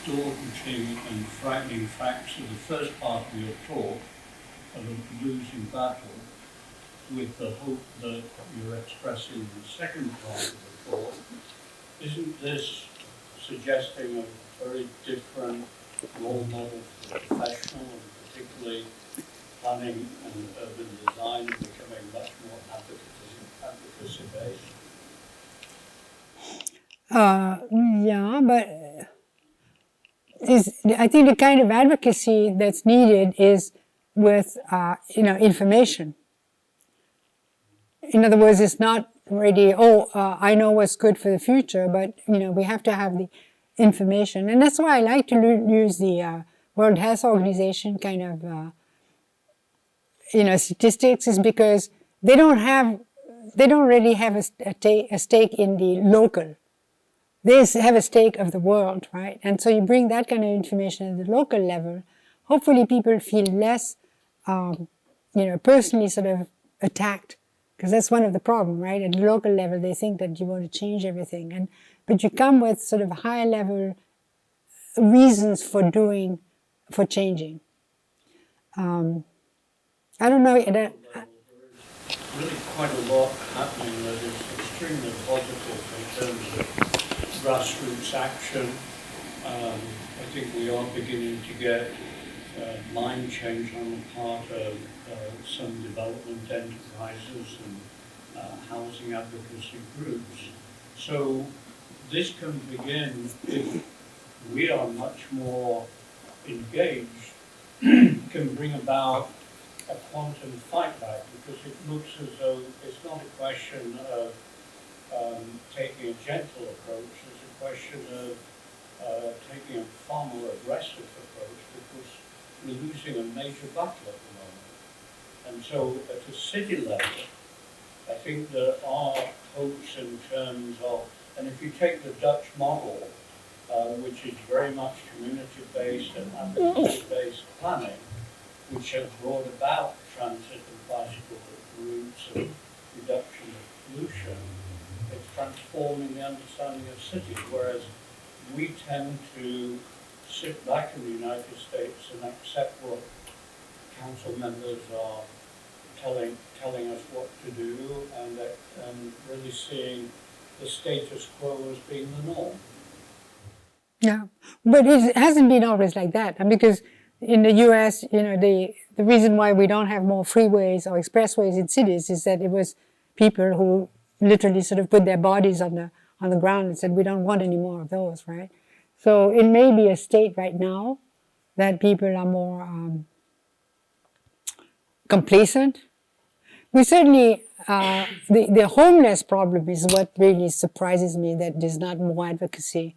Speaker 6: daunting and frightening facts of the first part of your talk of a losing battle with the hope that you're expressing in the second part of the talk, isn't this suggesting a very different role model for the professional, and particularly planning and urban design becoming much more advocacy-based?
Speaker 3: Yeah, but I think the kind of advocacy that's needed is with, information. In other words, it's not really, I know what's good for the future, but, we have to have the information. And that's why I like to use the World Health Organization kind of, statistics, is because they don't really have a stake in the local. They have a stake of the world, right? And so you bring that kind of information at the local level, hopefully people feel less, personally sort of attacked, because that's one of the problems, right? At the local level, they think that you want to change everything, but you come with sort of high level reasons for changing. I don't know.
Speaker 6: Really quite a lot happening that is extremely positive in terms of grassroots action. I think we are beginning to get mind change on the part of some development enterprises and housing advocacy groups. So this can begin if we are much more engaged, can bring about a quantum fight back, because it looks as though it's not a question of taking a gentle approach, it's a question of taking a far more aggressive approach, because we're losing a major battle at the moment. And so at a city level, I think there are hopes in terms of, and if you take the Dutch model, which is very much community-based and advocacy-based planning, which has brought about transit and bicycle routes and reduction of pollution, it's transforming the understanding of cities, whereas we tend to sit back in the United States and accept what council members are telling us what to do, and really seeing the status quo as being the norm.
Speaker 3: Yeah, but it hasn't been always like that. And because in the U.S., the reason why we don't have more freeways or expressways in cities is that it was people who literally sort of put their bodies on the ground and said, we don't want any more of those, right? So it may be a state right now that people are more complacent. We certainly, the homeless problem is what really surprises me, that there's not more advocacy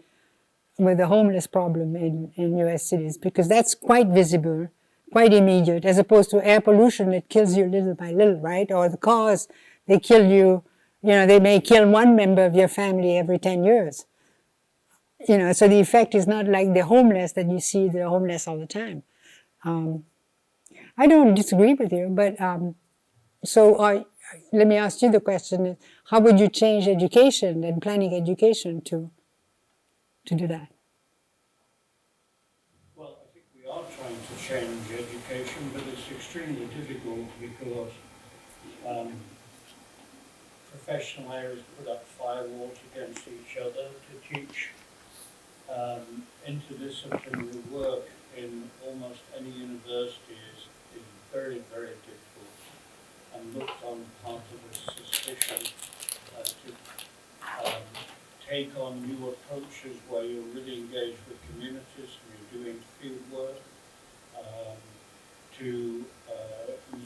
Speaker 3: with the homeless problem in US cities, because that's quite visible, quite immediate, as opposed to air pollution that kills you little by little, right? Or the cars, they kill you, they may kill one member of your family every 10 years. So the effect is not like the homeless that you see the homeless all the time. I don't disagree with you, but let me ask you the question, how would you change education and planning education to do that?
Speaker 6: Well, I think we are trying to change education, but it's extremely difficult because professional areas put up firewalls against each other to teach interdisciplinary work in almost any university is very, very difficult, and looked on part of a suspicion to take on new approaches where you're really engaged with communities and you're doing field work, to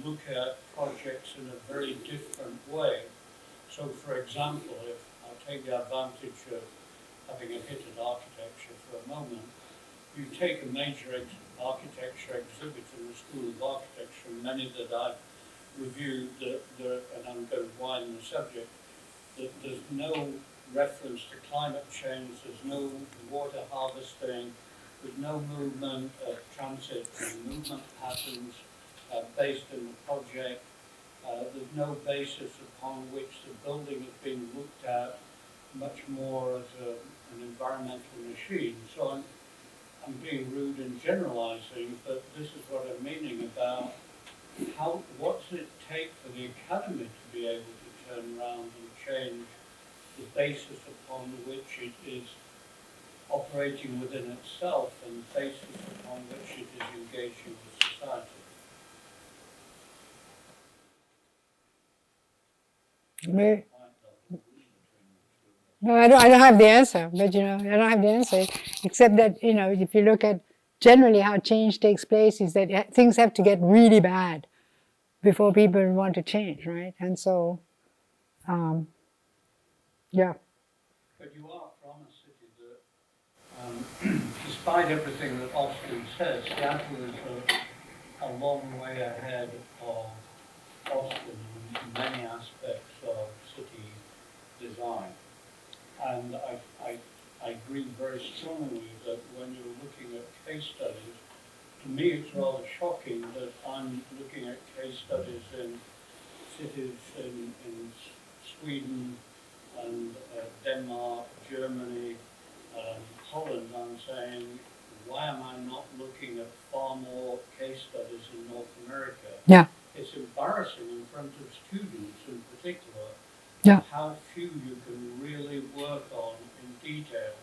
Speaker 6: look at projects in a very different way. So, for example, if I take the advantage of having a hit at architecture for a moment, you take a major architecture exhibit in the School of Architecture, and many that I've reviewed, and I'm going to widen the subject, that there's no reference to climate change, there's no water harvesting, there's no movement of transit and movement patterns based in the project. There's no basis upon which the building is being looked at much more as an environmental machine. So I'm being rude in generalizing, but this is what I'm meaning about what does it take for the academy to be able to turn around and change the basis upon which it is operating within itself and the basis upon which it is engaging with society.
Speaker 3: No, I don't have the answer, but I don't have the answer, except that, if you look at generally how change takes place is that things have to get really bad before people want to change, right? And so, yeah.
Speaker 6: But you are from a city that, despite everything that Austin says, Seattle is a long way ahead of Austin in many aspects of city design. And I agree very strongly that when you're looking at case studies, to me it's rather shocking that I'm looking at case studies in cities in Sweden and Denmark, Germany, Holland. I'm saying, why am I not looking at far more case studies in North America?
Speaker 3: Yeah.
Speaker 6: It's embarrassing in front of students in particular,
Speaker 3: Yeah.
Speaker 6: how few you can really work on in detail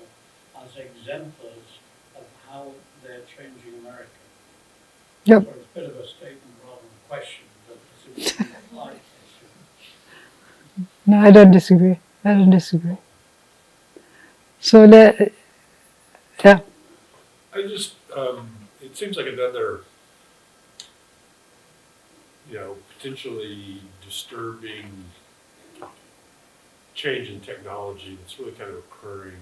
Speaker 6: as exemplars of how they're changing America.
Speaker 3: Yep.
Speaker 6: So it's a bit of a statement rather than a question, but it's a life issue.
Speaker 3: No, I don't disagree. I don't disagree. So that, yeah.
Speaker 1: I just, it seems like another, potentially disturbing change in technology that's really kind of occurring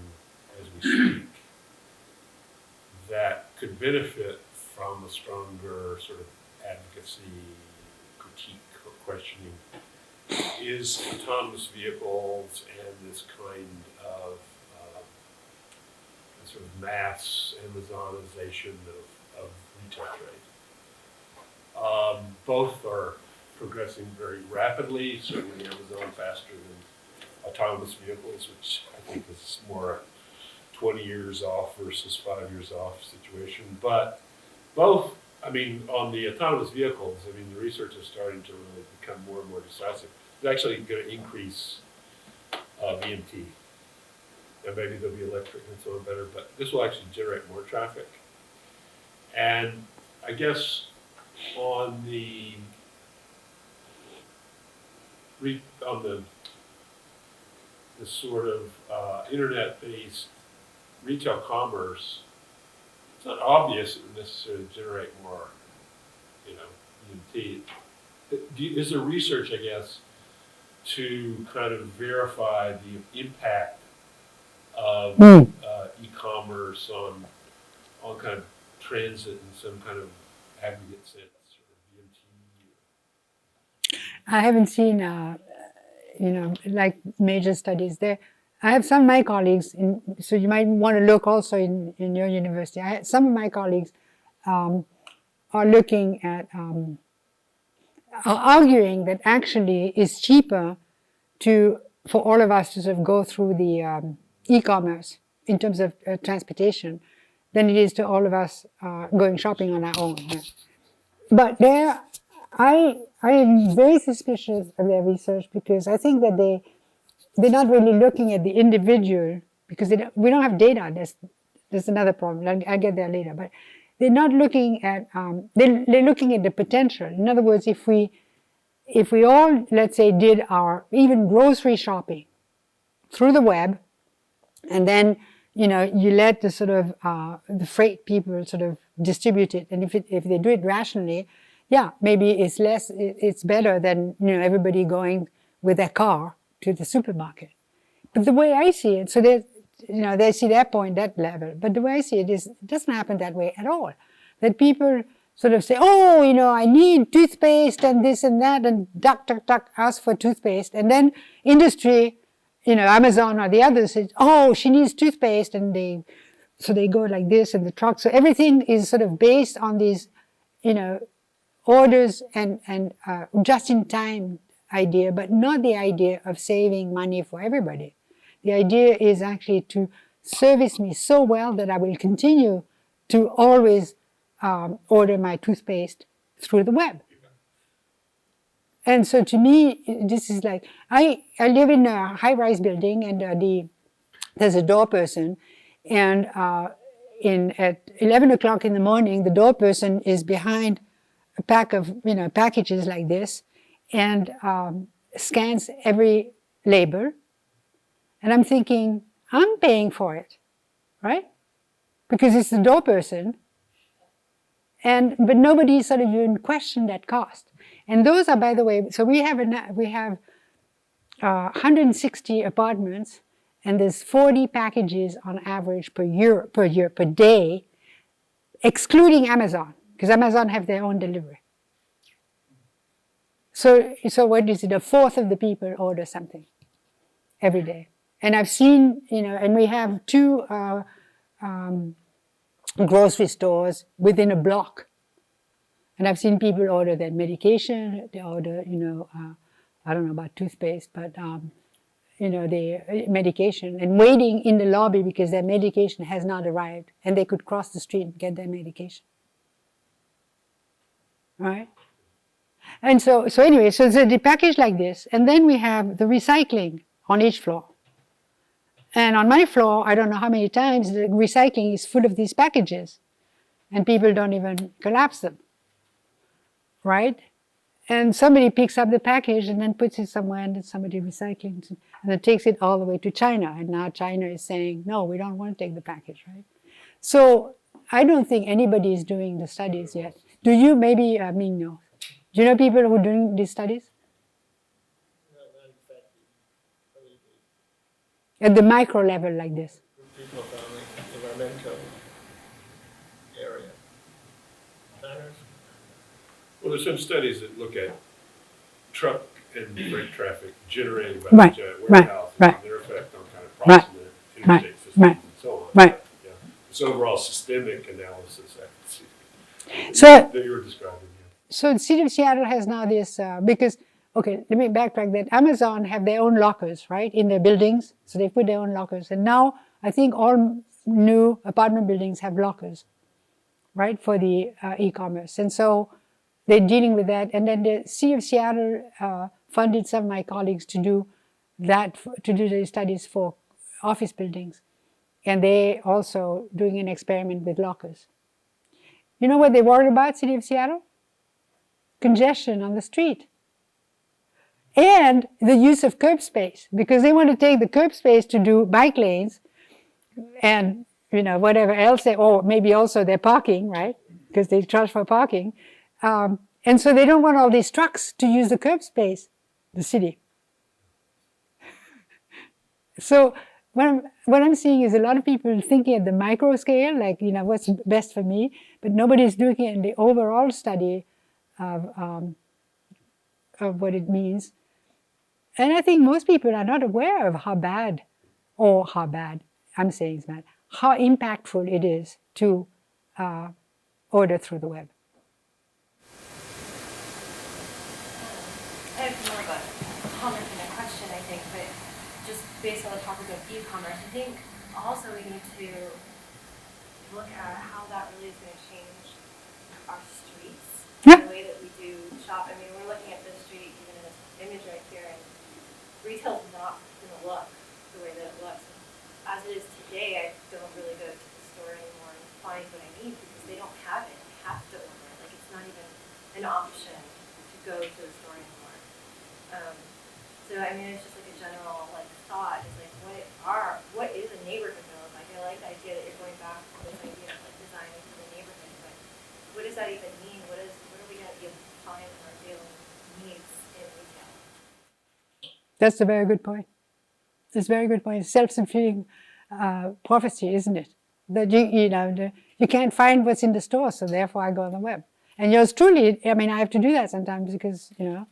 Speaker 1: as we speak that could benefit from a stronger sort of advocacy, critique, or questioning is autonomous vehicles and this kind of sort of mass Amazonization of retail trade. Both are progressing very rapidly, certainly Amazon faster than autonomous vehicles, which I think is more 20 years off versus 5 years off situation. But both, I mean, on the autonomous vehicles, I mean, the research is starting to really become more and more decisive. It's actually going to increase VMT. And maybe they'll be electric and so on better, but this will actually generate more traffic. And I guess on the sort of internet-based retail commerce, it's not obvious it would necessarily generate more, VMT. Is there research, I guess, to kind of verify the impact of e-commerce on kind of transit in some kind of aggregate sense, or VMT?
Speaker 3: I haven't seen, like major studies there. I have some of my colleagues, so you might want to look also in your university. Some of my colleagues are looking at, are arguing that actually it's cheaper for all of us to sort of go through the e-commerce in terms of transportation than it is to all of us going shopping on our own. Yeah. But I am very suspicious of their research because I think that they're not really looking at the individual because we don't have data. There's another problem. I'll get there later. But they're not looking at, they're looking at the potential. In other words, if we all, let's say, did our even grocery shopping through the web, and then, you let the sort of, the freight people sort of distribute it. And if they do it rationally, yeah, maybe it's better than, everybody going with their car to the supermarket. But the way I see it, so they see their point, that level. But the way I see it is, it doesn't happen that way at all. That people sort of say, oh, I need toothpaste and this and that, and duck, ask for toothpaste. And then industry, Amazon or the others says, oh, she needs toothpaste, and they go like this in the truck. So everything is sort of based on these, orders and just-in-time idea, but not the idea of saving money for everybody. The idea is actually to service me so well that I will continue to always order my toothpaste through the web. And so to me, this is like, I live in a high-rise building, and there's a door person, and at 11 o'clock in the morning, the door person is behind a pack of packages like this, and scans every label. And I'm thinking, I'm paying for it, right? Because it's the door person. But nobody sort of even questioned that cost. And those are, by the way, so we have 160 apartments, and there's 40 packages on average per day, excluding Amazon, because Amazon have their own delivery. So what is it? A fourth of the people order something every day. And I've seen, and we have 2 grocery stores within a block. And I've seen people order their medication, they order, I don't know about toothpaste, but, the medication, and waiting in the lobby because their medication has not arrived, and they could cross the street and get their medication. Right? And so anyway, so there's a package like this, and then we have the recycling on each floor. And on my floor, I don't know how many times the recycling is full of these packages, and people don't even collapse them, right? and somebody picks up the package and then puts it somewhere, and then somebody recycling it, and then takes it all the way to China. And now China is saying, no, we don't want to take the package, right? So I don't think anybody is doing the studies yet. Do you? Maybe, no. Do you know people who are doing these studies?
Speaker 5: Not exactly.
Speaker 3: At the micro level like this?
Speaker 5: People from the environmental area. Planners.
Speaker 1: Well, there's some studies that look at truck and freight traffic generated by
Speaker 3: Right,
Speaker 1: the giant
Speaker 3: right,
Speaker 1: warehouses
Speaker 3: right.
Speaker 1: and their effect on kind of
Speaker 3: Right,
Speaker 1: proximate
Speaker 3: right,
Speaker 1: interstate systems
Speaker 3: right,
Speaker 1: and so on.
Speaker 3: right.
Speaker 1: Yeah. It's overall systemic analysis I can see.
Speaker 3: So,
Speaker 1: That you were describing. Yeah.
Speaker 3: so the city of Seattle has now this, because, okay, let me backtrack that. Amazon have their own lockers, right, in their buildings. So they put their own lockers. And now I think all new apartment buildings have lockers, right, for the e-commerce. And so they're dealing with that. And then the city of Seattle funded some of my colleagues to do that, to do the studies for office buildings. And they also doing an experiment with lockers. You know what they worried about, city of Seattle? Congestion on the street. And the use of curb space, because they want to take the curb space to do bike lanes and, you know, whatever else, or maybe also their parking, right? Because they charge for parking. And so they don't want all these trucks to use the curb space, the city. So what I'm seeing is a lot of people thinking at the micro scale, like, you know, what's best for me, but nobody's doing it in the overall study of what it means. And I think most people are not aware of how bad, I'm saying it's bad, how impactful it is to order through the web.
Speaker 7: I have more of a comment than a question, I think, but just based on the topic of e-commerce, I think also we need to look at how that really is going to change our streets,
Speaker 3: Yeah.
Speaker 7: the way that we do shop. I mean, we're looking at this street, even in this image right here, and retail's not going to look the way that it looks. As it is today, I don't really go to the store anymore and find what I need because they don't have it. I have to order it. Like, it's not even an option to go to the store anymore. So I mean, it's just like a general like thought. It's like, what is a neighborhood gonna look like? I like the idea that you're going back to this idea of like designing for the neighborhood, but what does that even mean? What are we gonna be able to find in our daily needs in retail?
Speaker 3: That's a very good point. It's a very good point. Self-fulfilling prophecy, isn't it? That you can't find what's in the store, so therefore I go on the web. And yours truly, I mean, I have to do that sometimes because, you know,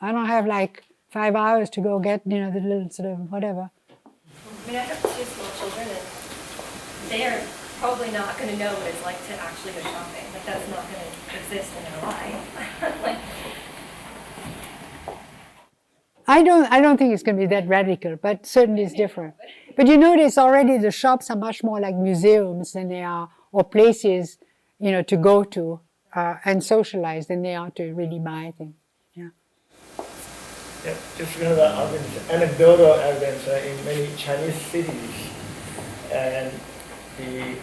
Speaker 3: I don't have like 5 hours to go get, you know, the little sort of whatever.
Speaker 7: I mean, I have 2 small children, and they are probably not going to know what it's like to actually go shopping. Like, that's not going to exist in their life. Like,
Speaker 3: I don't think it's going to be that radical, but certainly it's different. But you notice already the shops are much more like museums than they are, or places, you know, to go to and socialize than they are to really buy things.
Speaker 5: Yeah, just kind of anecdotal evidence in many Chinese cities, and the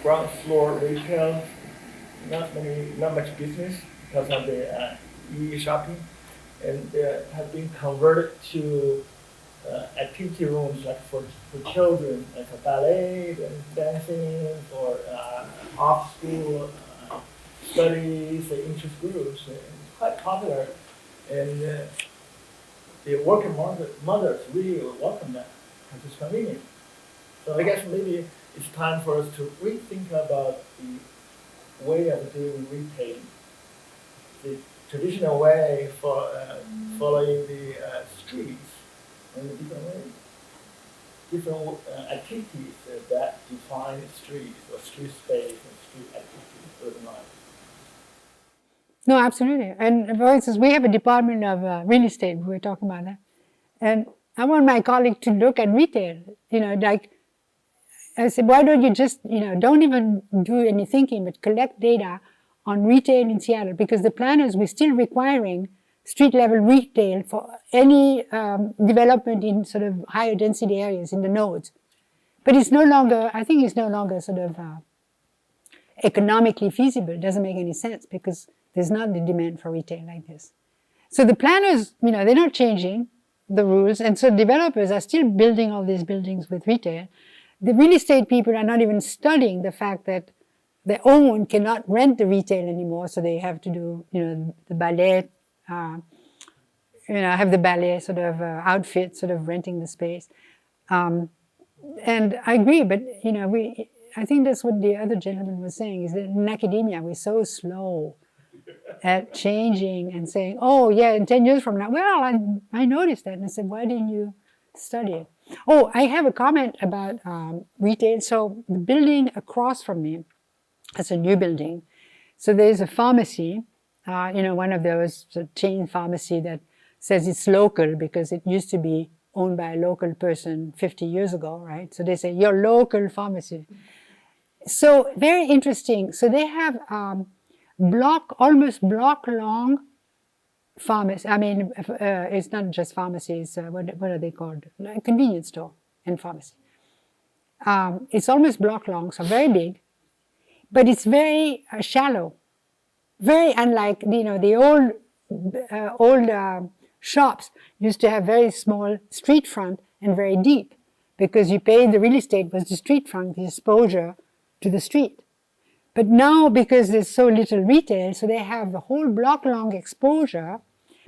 Speaker 5: ground floor retail, not much business because of the e-shopping, and they have been converted to activity rooms like for children, like a ballet and dancing, or off-school studies, interest groups. And it's quite popular, and the working mothers really welcome that because it's convenient. So I guess maybe it's time for us to rethink about the way of doing retail. The traditional way for following the streets in a different way. Different activities that define streets or street space and street activities urban life.
Speaker 3: No, absolutely. And for instance, we have a department of real estate. We were talking about that. And I want my colleague to look at retail. You know, like, I said, why don't you just, you know, don't even do any thinking, but collect data on retail in Seattle, because the planners were still requiring street level retail for any development in sort of higher density areas in the nodes. But it's no longer, I think it's no longer sort of economically feasible. It doesn't make any sense because There's not the demand for retail like this. So the planners, they're not changing the rules, and so developers are still building all these buildings with retail. The real estate people are not even studying the fact that their own cannot rent the retail anymore, so they have to do, the ballet, have the ballet sort of outfit, sort of renting the space. And I agree, but I think that's what the other gentleman was saying, is that in academia we're so slow at changing and saying, oh yeah, in 10 years from now, well, I noticed that. And I said, why didn't you study it? Oh, I have a comment about retail. So the building across from me, that's a new building. So there's a pharmacy, one of those chain pharmacy that says it's local because it used to be owned by a local person 50 years ago, right? So they say, your local pharmacy. So very interesting. So they have almost block long pharmacy. I mean, it's not just pharmacies. What are they called? A convenience store and pharmacy. It's almost block long, so very big, but it's very shallow. Very unlike the old shops used to have very small street front and very deep, because you paid the real estate was the street front, the exposure to the street. But now, because there's so little retail, so they have the whole block long exposure,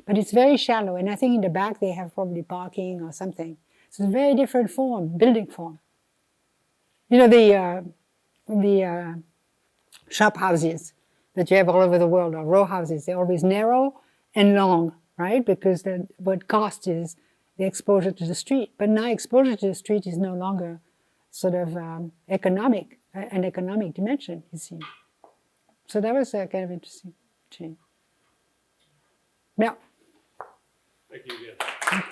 Speaker 3: but it's very shallow. And I think in the back they have probably parking or something. So it's a very different form, building form. The shop houses that you have all over the world, or row houses, they're always narrow and long, right? Because what cost is the exposure to the street. But now exposure to the street is no longer sort of an economic dimension, it seems. So that was a kind of interesting change. Yeah.
Speaker 1: Thank you again.